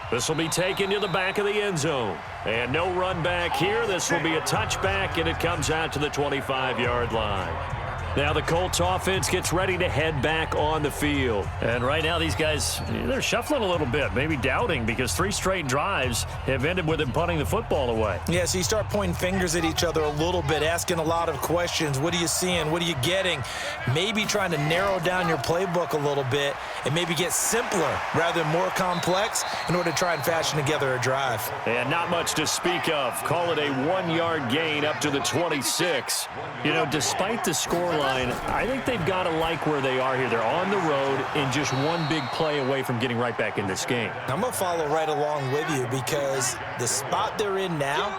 Speaker 2: This will be taken to the back of the end zone. And no run back here. This will be a touchback, and it comes out to the 25-yard line. Now the Colts offense gets ready to head back on the field.
Speaker 6: And right now these guys, they're shuffling a little bit, maybe doubting, because 3 straight drives have ended with them punting the football away.
Speaker 3: Yeah, so you start pointing fingers at each other a little bit, asking a lot of questions. What are you seeing? What are you getting? Maybe trying to narrow down your playbook a little bit and maybe get simpler rather than more complex in order to try and fashion together a drive.
Speaker 2: And not much to speak of. Call it a 1-yard gain up to the 26.
Speaker 6: You know, despite the scoreline, I think they've got to like where they are here. They're on the road and just one big play away from getting right back in this game.
Speaker 3: I'm going to follow right along with you because the spot they're in now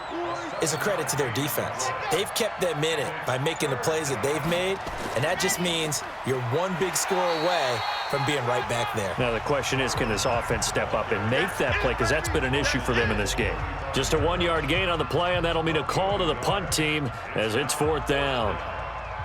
Speaker 3: is a credit to their defense. They've kept them in it by making the plays that they've made, and that just means you're one big score away from being right back there.
Speaker 6: Now the question is, can this offense step up and make that play, because that's been an issue for them in this game.
Speaker 2: Just a 1-yard gain on the play, and that'll mean a call to the punt team as it's 4th down.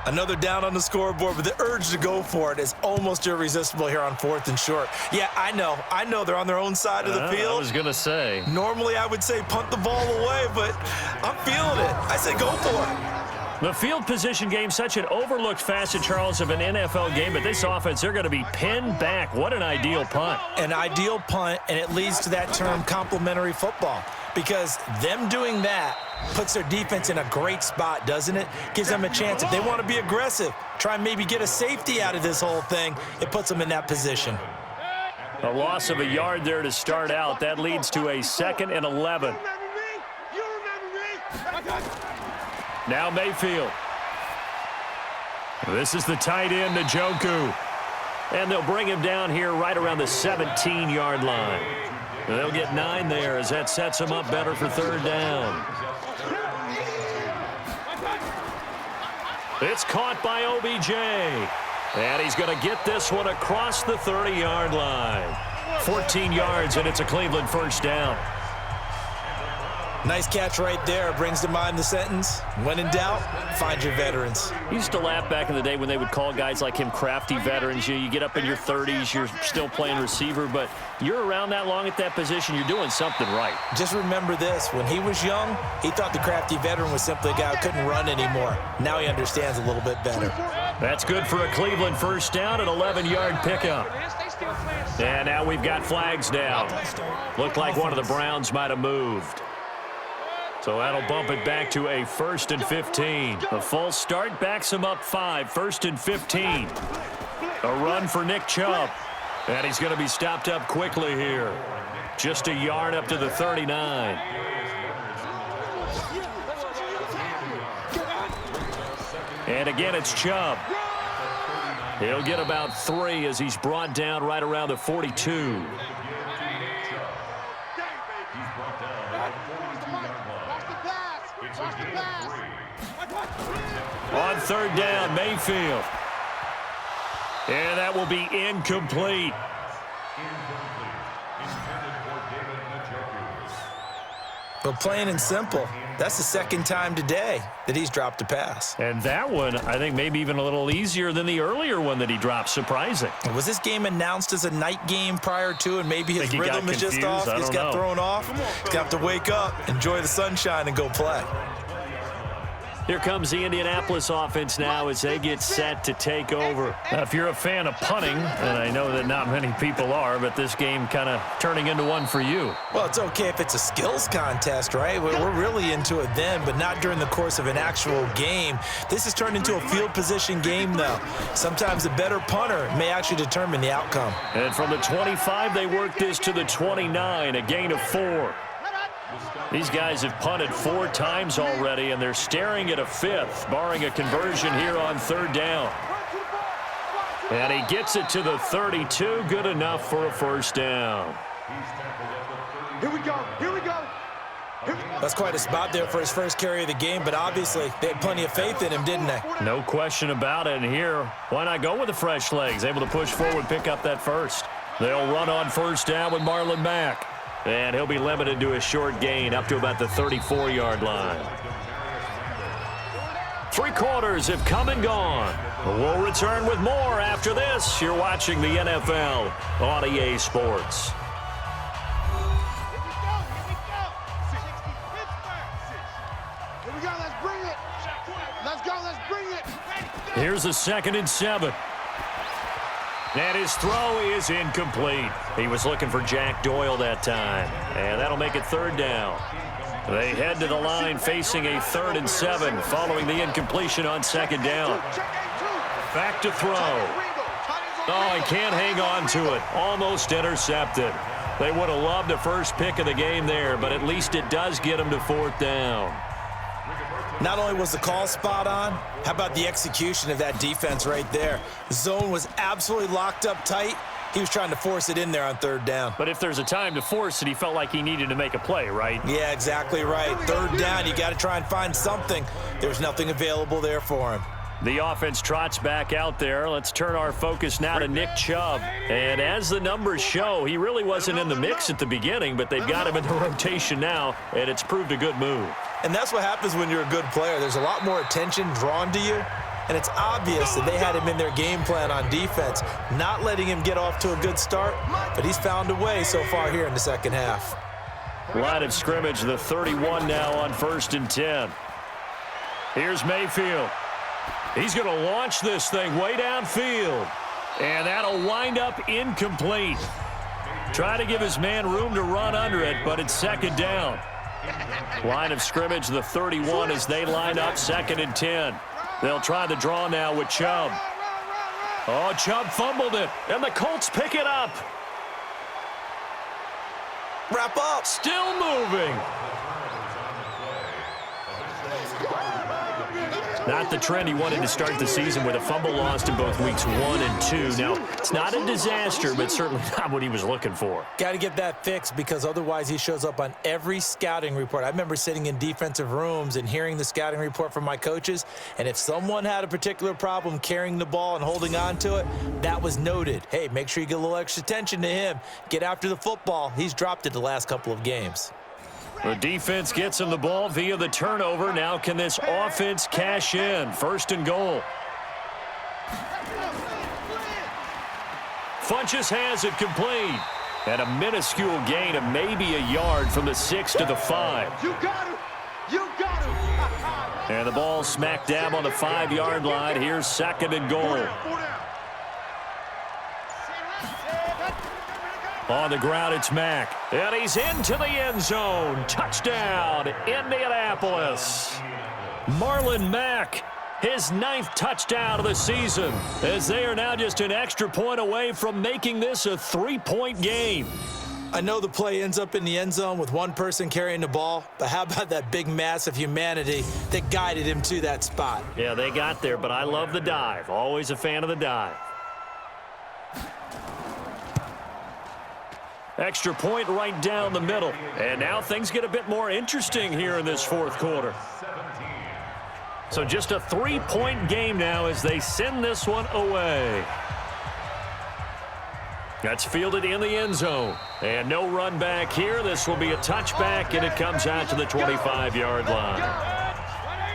Speaker 3: Another down on the scoreboard, but the urge to go for it is almost irresistible here on 4th and short. Yeah, I know they're on their own side of the field.
Speaker 6: I was going to say.
Speaker 3: Normally I would say punt the ball away, but I'm feeling it. I say go for it.
Speaker 6: The field position game, such an overlooked facet, Charles, of an NFL game, but this offense, they're going to be pinned back. What an ideal punt.
Speaker 3: An ideal punt, and it leads to that term complementary football, because them doing that puts their defense in a great spot, doesn't it? Gives them a chance. If they want to be aggressive, try and maybe get a safety out of this whole thing, it puts them in that position.
Speaker 2: A loss of a yard there to start out. That leads to a 2nd and 11. Now Mayfield. This is the tight end, Njoku. And they'll bring him down here right around the 17-yard line. They'll get 9 there as that sets them up better for 3rd down. It's caught by OBJ. And he's going to get this one across the 30-yard line. 14 yards, and it's a Cleveland 1st down.
Speaker 3: Nice catch right there. Brings to mind the sentence, when in doubt, find your veterans.
Speaker 2: I used to laugh back in the day when they would call guys like him crafty veterans. You get up in your 30s, you're still playing receiver, but you're around that long at that position, you're doing something right.
Speaker 3: Just remember this. When he was young, he thought the crafty veteran was simply a guy who couldn't run anymore. Now he understands a little bit better.
Speaker 2: That's good for a Cleveland 1st down, an 11-yard pickup. And now we've got flags down. Looked like one of the Browns might have moved. So that'll bump it back to a 1st and 15. A false start backs him up 5. 1st and 15. A run for Nick Chubb. And he's going to be stopped up quickly here. Just a yard up to the 39. And again, it's Chubb. He'll get about 3 as he's brought down right around the 42. On 3rd down, Mayfield. And that will be incomplete.
Speaker 3: But plain and simple, that's the 2nd time today that he's dropped a pass.
Speaker 6: And that one, I think, maybe even a little easier than the earlier one that he dropped. Surprising.
Speaker 3: Was this game announced as a night game prior to, and maybe his rhythm is just off? He's got thrown off. He's going to have to wake up, enjoy the sunshine, and go play.
Speaker 2: Here comes the Indianapolis offense now as they get set to take over.
Speaker 6: Now, if you're a fan of punting, and I know that not many people are, but this game kind of turning into one for you.
Speaker 3: Well, it's okay if it's a skills contest, right? We're really into it then, but not during the course of an actual game. This has turned into a field position game, though. Sometimes the better punter may actually determine the outcome.
Speaker 2: And from the 25, they work this to the 29, a gain of 4. These guys have punted 4 times already, and they're staring at a 5th, barring a conversion here on 3rd down. And he gets it to the 32, good enough for a 1st down.
Speaker 4: Here we go. Here we go.
Speaker 3: That's quite a spot there for his first carry of the game, but obviously they had plenty of faith in him, didn't they?
Speaker 2: No question about it. And here, why not go with the fresh legs? Able to push forward, pick up that 1st. They'll run on 1st down with Marlon Mack. And he'll be limited to a short gain up to about the 34-yard line. 3 quarters have come and gone. We'll return with more after this. You're watching the NFL on EA Sports.
Speaker 4: Here we go, let's bring it. Let's go, let's bring it.
Speaker 2: Here's a 2nd and 7. And his throw is incomplete. He was looking for Jack Doyle that time. And that'll make it 3rd down. They head to the line facing a 3rd and 7 following the incompletion on 2nd down. Back to throw. Oh, he can't hang on to it. Almost intercepted. They would have loved the first pick of the game there, but at least it does get him to 4th down.
Speaker 3: Not only was the call spot on, how about the execution of that defense right there? The zone was absolutely locked up tight. He was trying to force it in there on 3rd down.
Speaker 6: But if there's a time to force it, he felt like he needed to make a play, right?
Speaker 3: Yeah, exactly right. 3rd down, you got to try and find something. There's nothing available there for him.
Speaker 2: The offense trots back out there. Let's turn our focus now to Nick Chubb. And as the numbers show, he really wasn't in the mix at the beginning, but they've got him in the rotation now, and it's proved a good move.
Speaker 3: And that's what happens when you're a good player. There's a lot more attention drawn to you, and it's obvious that they had him in their game plan on defense, not letting him get off to a good start, but he's found a way so far here in the 2nd half.
Speaker 2: Line of scrimmage, the 31 now on 1st and 10. Here's Mayfield. He's going to launch this thing way downfield. And that'll wind up incomplete. Try to give his man room to run under it, but it's 2nd down. Line of scrimmage, the 31 as they line up 2nd and 10. They'll try the draw now with Chubb. Oh, Chubb fumbled it, and the Colts pick it up.
Speaker 3: Wrap up.
Speaker 2: Still moving. Not the trend he wanted to start the season with a fumble lost in both weeks 1 and 2. Now, it's not a disaster, but certainly not what he was looking for.
Speaker 3: Got to get that fixed because otherwise he shows up on every scouting report. I remember sitting in defensive rooms and hearing the scouting report from my coaches, and if someone had a particular problem carrying the ball and holding on to it, that was noted. Hey, make sure you get a little extra attention to him. Get after the football. He's dropped it the last couple of games.
Speaker 2: The defense gets him the ball via the turnover. Now can this offense cash in? 1st and goal. Funchess has it complete. And a minuscule gain of maybe a yard from the 6 to the 5.
Speaker 4: You got him. You got him.
Speaker 2: And the ball smack dab on the 5-yard line. Here's 2nd and goal. On the ground, it's Mack. And he's into the end zone. Touchdown, Indianapolis. Marlon Mack, his 9th touchdown of the season, as they are now just an extra point away from making this a 3-point game.
Speaker 3: I know the play ends up in the end zone with one person carrying the ball, but how about that big mass of humanity that guided him to that spot?
Speaker 2: Yeah, they got there, but I love the dive. Always a fan of the dive. Extra point right down the middle. And now things get a bit more interesting here in this 4th quarter. So just a 3-point game now as they send this one away. That's fielded in the end zone. And no run back here. This will be a touchback, and it comes out to the 25-yard line.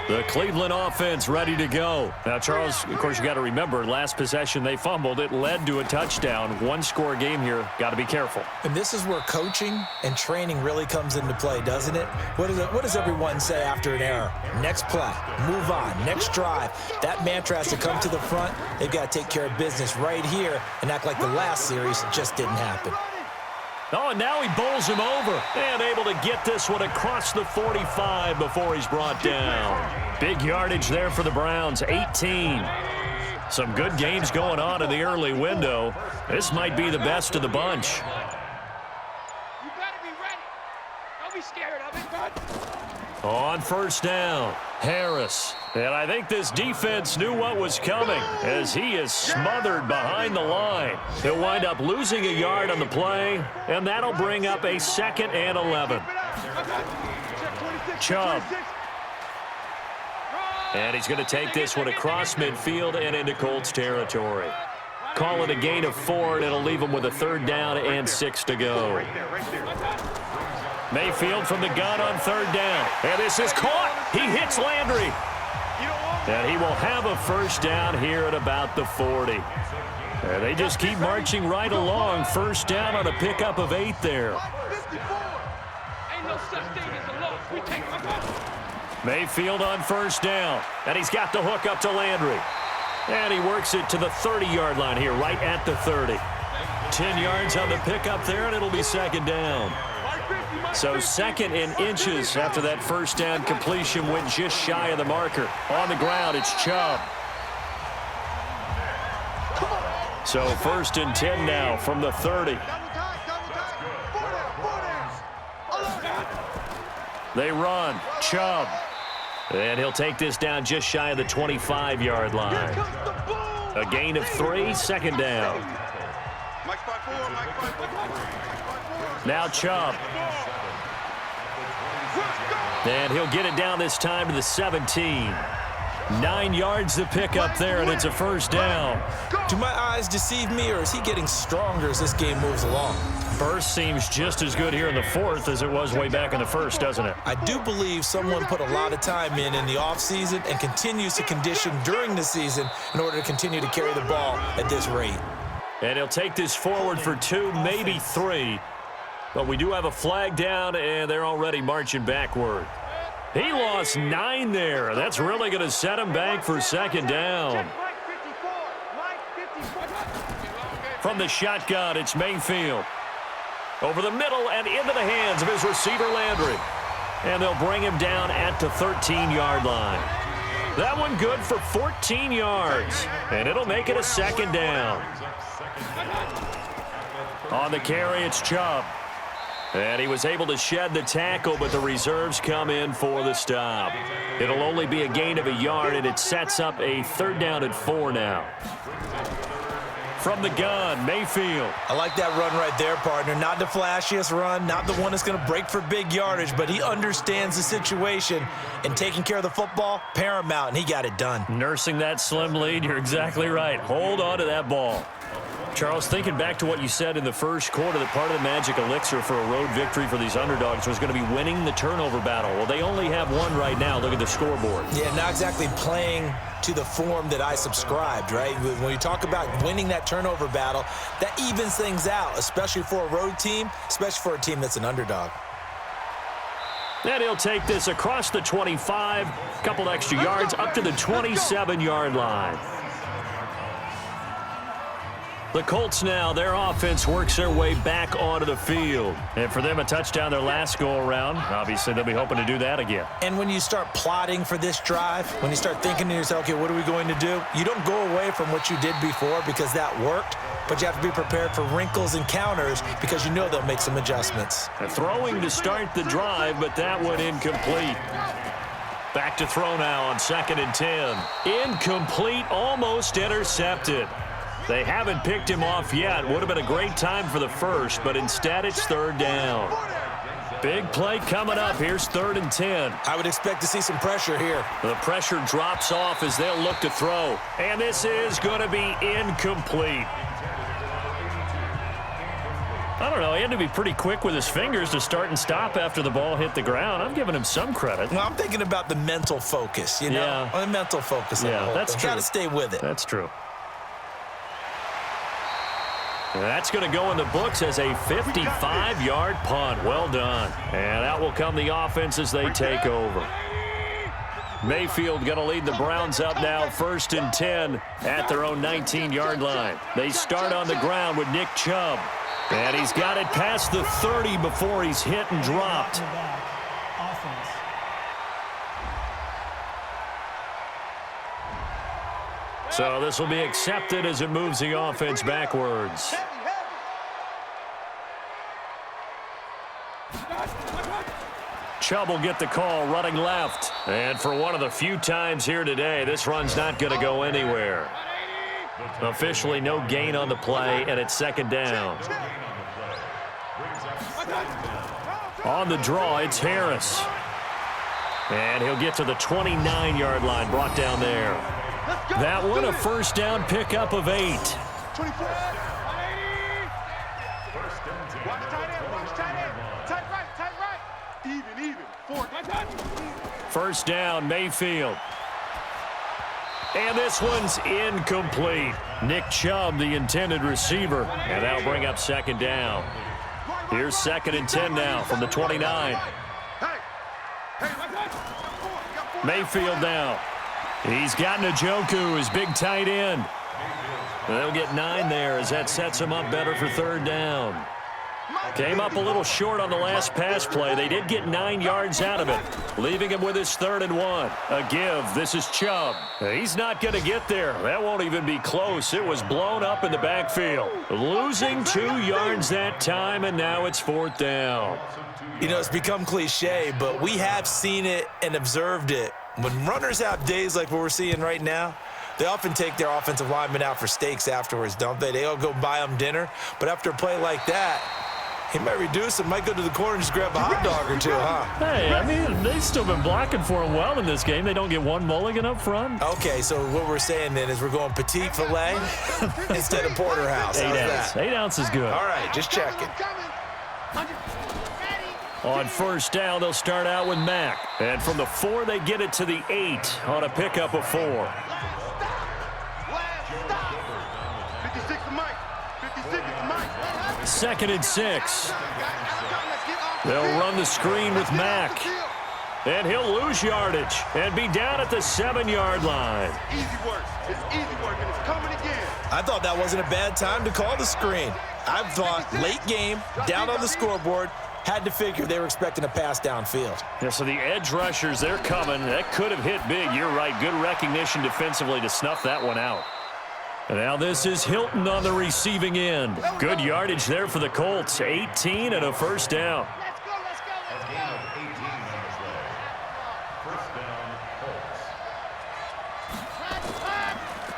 Speaker 2: The Cleveland offense ready to go. Now, Charles, of course, you got to remember, last possession they fumbled. It led to a touchdown. 1-score game here. Got to be careful.
Speaker 3: And this is where coaching and training really comes into play, doesn't it? What does everyone say after an error? Next play, move on, next drive. That mantra has to come to the front. They've got to take care of business right here and act like the last series just didn't happen.
Speaker 2: Oh, and now he bowls him over. And able to get this one across the 45 before he's brought down. Big yardage there for the Browns, 18. Some good games going on in the early window. This might be the best of the bunch.
Speaker 4: You better be ready. Don't be scared of it, bud.
Speaker 2: On 1st down, Harris. And I think this defense knew what was coming as he is smothered behind the line. He'll wind up losing a yard on the play, and that'll bring up a 2nd and 11. Chubb. And he's going to take this one across midfield and into Colts territory. Call it a gain of 4, and it'll leave him with a 3rd down and 6 to go. Mayfield from the gun on third down. And this is caught. He hits Landry. And he will have a first down here at about the 40. And they just keep marching right along. First down on a pickup of 8 there. Mayfield on first down. And he's got the hook up to Landry. And he works it to the 30-yard line here, right at the 30. 10 yards on the pickup there, and it'll be second down. So second in inches after that first down completion went just shy of the marker. On the ground, it's Chubb. So first and 10 now from the 30. They run. Chubb. And he'll take this down just shy of the 25-yard line. A gain of 3, second down. Now Chubb. And he'll get it down this time to the 17. 9 yards to pick up there, and it's a first down.
Speaker 3: Do my eyes deceive me, or is he getting stronger as this game moves along?
Speaker 2: Burst seems just as good here in the fourth as it was way back in the first, doesn't it?
Speaker 3: I do believe someone put a lot of time in the offseason and continues to condition during the season in order to continue to carry the ball at this rate.
Speaker 2: And he'll take this forward for 2, maybe 3. But we do have a flag down, and they're already marching backward. He lost 9 there. That's really going to set him back for second down. From the shotgun, it's Mayfield. Over the middle and into the hands of his receiver, Landry. And they'll bring him down at the 13-yard line. That one good for 14 yards. And it'll make it a second down. On the carry, it's Chubb. And he was able to shed the tackle, but the reserves come in for the stop. It'll only be a gain of a yard, and it sets up a third down and 4 now. From the gun, Mayfield.
Speaker 3: I like that run right there, partner. Not the flashiest run, not the one that's going to break for big yardage, but he understands the situation, and taking care of the football, paramount, and he got it done.
Speaker 2: Nursing that slim lead, you're exactly right. Hold on to that ball. Charles, thinking back to what you said in the first quarter, that part of the magic elixir for a road victory for these underdogs was going to be winning the turnover battle. Well, they only have one right now. Look at the scoreboard.
Speaker 3: Yeah, not exactly playing to the form that I subscribed, right? When you talk about winning that turnover battle, that evens things out, especially for a road team, especially for a team that's an underdog.
Speaker 2: And he'll take this across the 25, a couple extra yards, up to the 27-yard line. The Colts now, their offense works their way back onto the field. And for them, a touchdown their last go-around. Obviously, they'll be hoping to do that again.
Speaker 3: And when you start plotting for this drive, when you start thinking to yourself, okay, what are we going to do? You don't go away from what you did before because that worked, but you have to be prepared for wrinkles and counters because you know they'll make some adjustments.
Speaker 2: A throwing to start the drive, but that one incomplete. Back to throw now on 2nd and 10. Incomplete, almost intercepted. They haven't picked him off yet. Would have been a great time for the first, but instead it's third down. Big play coming up. Here's 3rd and 10.
Speaker 3: I would expect to see some pressure here.
Speaker 2: The pressure drops off as they'll look to throw. And this is going to be incomplete. I don't know. He had to be pretty quick with his fingers to start and stop after the ball hit the ground. I'm giving him some credit.
Speaker 3: Well, I'm thinking about the mental focus, you know?
Speaker 2: Yeah.
Speaker 3: The mental focus.
Speaker 2: Yeah, that's true.
Speaker 3: Got to stay with it.
Speaker 2: That's true. That's going to go in the books as a 55-yard punt. Well done. And out will come the offense as they take over. Mayfield going to lead the Browns up now, 1st and 10 at their own 19-yard line. They start on the ground with Nick Chubb. And he's got it past the 30 before he's hit and dropped. So this will be accepted as it moves the offense backwards. Chubb will get the call running left. And for one of the few times here today, this run's not going to go anywhere. Officially no gain on the play, and it's 2nd down. On the draw, it's Harris. And he'll get to the 29-yard line, brought down there. That one, a first down pickup of 8. First down, Mayfield. And this one's incomplete. Nick Chubb, the intended receiver. And that'll bring up second down. Here's 2nd and 10 now from the 29. Mayfield now. He's got Njoku, his big tight end. They'll get 9 there as that sets him up better for third down. Came up a little short on the last pass play. They did get 9 yards out of it, leaving him with his 3rd and 1. A give. This is Chubb. He's not going to get there. That won't even be close. It was blown up in the backfield. Losing 2 yards that time, and now it's 4th down.
Speaker 3: You know, it's become cliche, but we have seen it and observed it. When runners have days like what we're seeing right now, they often take their offensive linemen out for steaks afterwards, don't they? They all go buy them dinner. But after a play like that, he might reduce it, might go to the corner and just grab a hot dog or two, huh?
Speaker 6: Hey, I mean, they've still been blocking for him well in this game. They don't get one mulligan up front.
Speaker 3: Okay, so what we're saying then is we're going petite filet instead of porterhouse.
Speaker 6: 8
Speaker 3: How's
Speaker 6: ounce.
Speaker 3: that?
Speaker 6: 8 ounce is good.
Speaker 3: All right, just checking.
Speaker 2: On first down, they'll start out with Mack. And from the 4, they get it to the 8 on a pickup of 4.
Speaker 4: 56 to Mike. 56 to Mike.
Speaker 2: 2nd and 6. They'll run the screen with Mack. And he'll lose yardage and be down at the 7-yard line.
Speaker 4: Easy work. It's easy work, and it's coming again.
Speaker 3: I thought that wasn't a bad time to call the screen. I thought late game, down on the scoreboard, had to figure they were expecting a pass downfield.
Speaker 2: Yeah, so the edge rushers, they're coming. That could have hit big. You're right. Good recognition defensively to snuff that one out. And now this is Hilton on the receiving end. Good yardage there for the Colts. 18 and a first down.
Speaker 4: Let's go, let's go, let's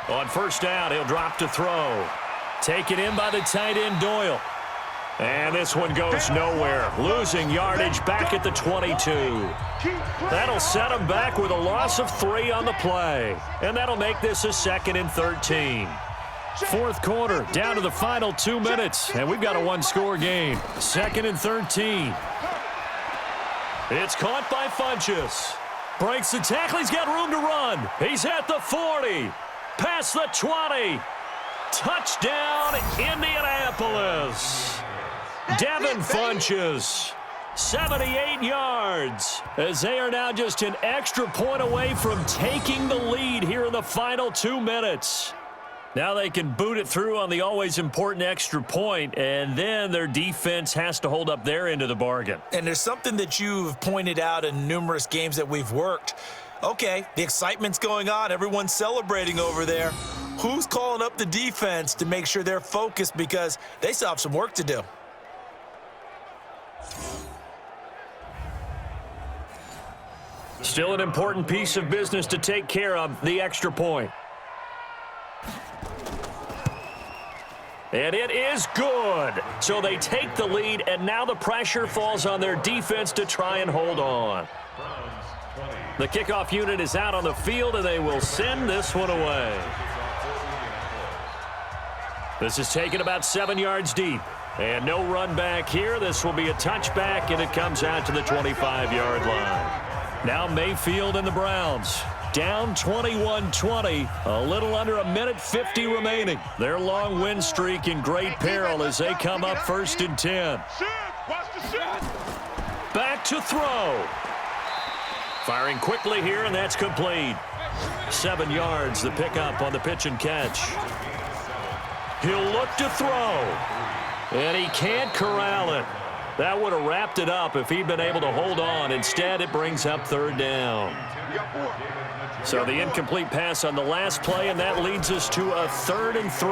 Speaker 4: go.
Speaker 2: On first down, he'll drop to throw. Taken in by the tight end, Doyle. And this one goes nowhere. Losing yardage back at the 22. That'll set him back with a loss of 3 on the play. And that'll make this a 2nd and 13. 4th quarter, down to the final 2 minutes. And we've got a 1-score game. 2nd and 13. It's caught by Funchess. Breaks the tackle. He's got room to run. He's at the 40. Past the 20. Touchdown, Indianapolis. Devin Funchess, 78 yards, as they are now just an extra point away from taking the lead here in the final 2 minutes. Now they can boot it through on the always important extra point, and then their defense has to hold up their end of the bargain.
Speaker 3: And there's something that you've pointed out in numerous games that we've worked. Okay, the excitement's going on. Everyone's celebrating over there. Who's calling up the defense to make sure they're focused, because they still have some work to do?
Speaker 2: Still an important piece of business to take care of, the extra point. And it is good. So they take the lead, and now the pressure falls on their defense to try and hold on. The kickoff unit is out on the field, and they will send this one away. This is taken about 7 yards deep. And no run back here. This will be a touchback, and it comes out to the 25-yard line. Now Mayfield and the Browns down 21-20, a little under a minute 50 remaining. Their long win streak in great peril as they come up 1st and 10. Back to throw. Firing quickly here, and that's complete. 7 yards, the pickup on the pitch and catch. He'll look to throw. And he can't corral it. That would have wrapped it up if he'd been able to hold on. Instead, it brings up 3rd down. So the incomplete pass on the last play, and that leads us to a 3rd and 3.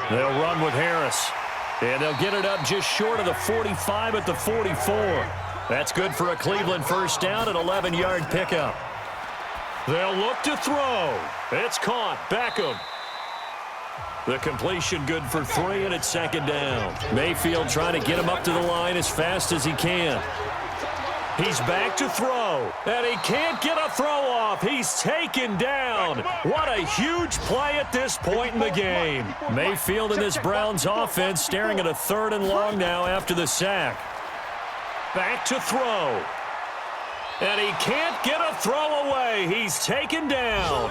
Speaker 2: They'll run with Harris. And they'll get it up just short of the 45 at the 44. That's good for a Cleveland first down, an 11-yard pickup. They'll look to throw. It's caught. Beckham. The completion good for 3, and it's 2nd down. Mayfield trying to get him up to the line as fast as he can. He's back to throw, and he can't get a throw off. He's taken down. What a huge play at this point in the game. Mayfield and this Browns offense staring at a 3rd and long now after the sack. Back to throw. And he can't get a throw away. He's taken down.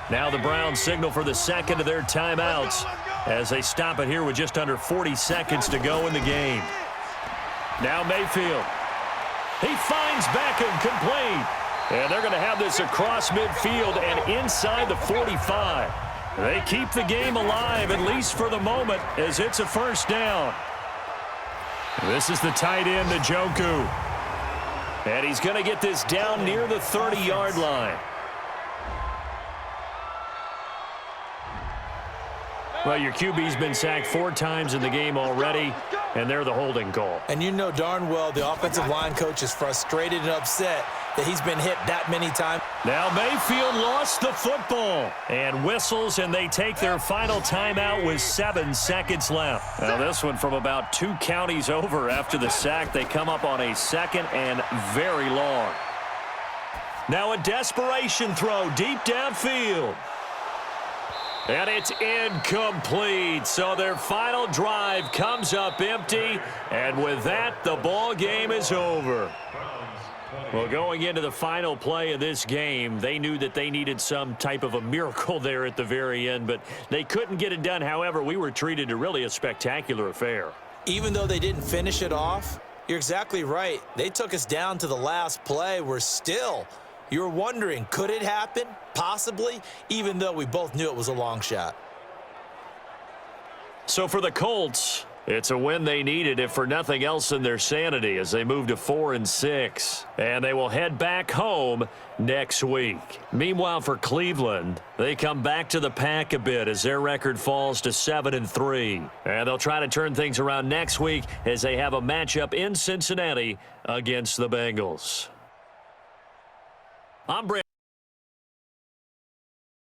Speaker 2: Now the Browns signal for the second of their timeouts as they stop it here with just under 40 seconds to go in the game. Now Mayfield. He finds Beckham complete. And they're going to have this across midfield and inside the 45. They keep the game alive, at least for the moment, as it's a first down. This is the tight end, Njoku. And he's going to get this down near the 30-yard line. Well, your QB's been sacked 4 times in the game already, and they're the holding call.
Speaker 3: And you know darn well the offensive line coach is frustrated and upset that he's been hit that many times.
Speaker 2: Now Mayfield lost the football and whistles, and they take their final timeout with 7 seconds left. Now this one from about 2 counties over after the sack. They come up on a second and very long. Now a desperation throw deep downfield. And it's incomplete. So their final drive comes up empty. And with that, the ball game is over. Well, going into the final play of this game, they knew that they needed some type of a miracle there at the very end, but they couldn't get it done. However, we were treated to really a spectacular affair.
Speaker 3: Even though they didn't finish it off, you're exactly right. They took us down to the last play. We're still, you're wondering, could it happen? Possibly, even though we both knew it was a long shot.
Speaker 2: So for the Colts, it's a win they needed, if for nothing else than their sanity, as they move to 4-6. And they will head back home next week. Meanwhile, for Cleveland, they come back to the pack a bit as their record falls to 7-3. And they'll try to turn things around next week as they have a matchup in Cincinnati against the Bengals. I'm Brandon.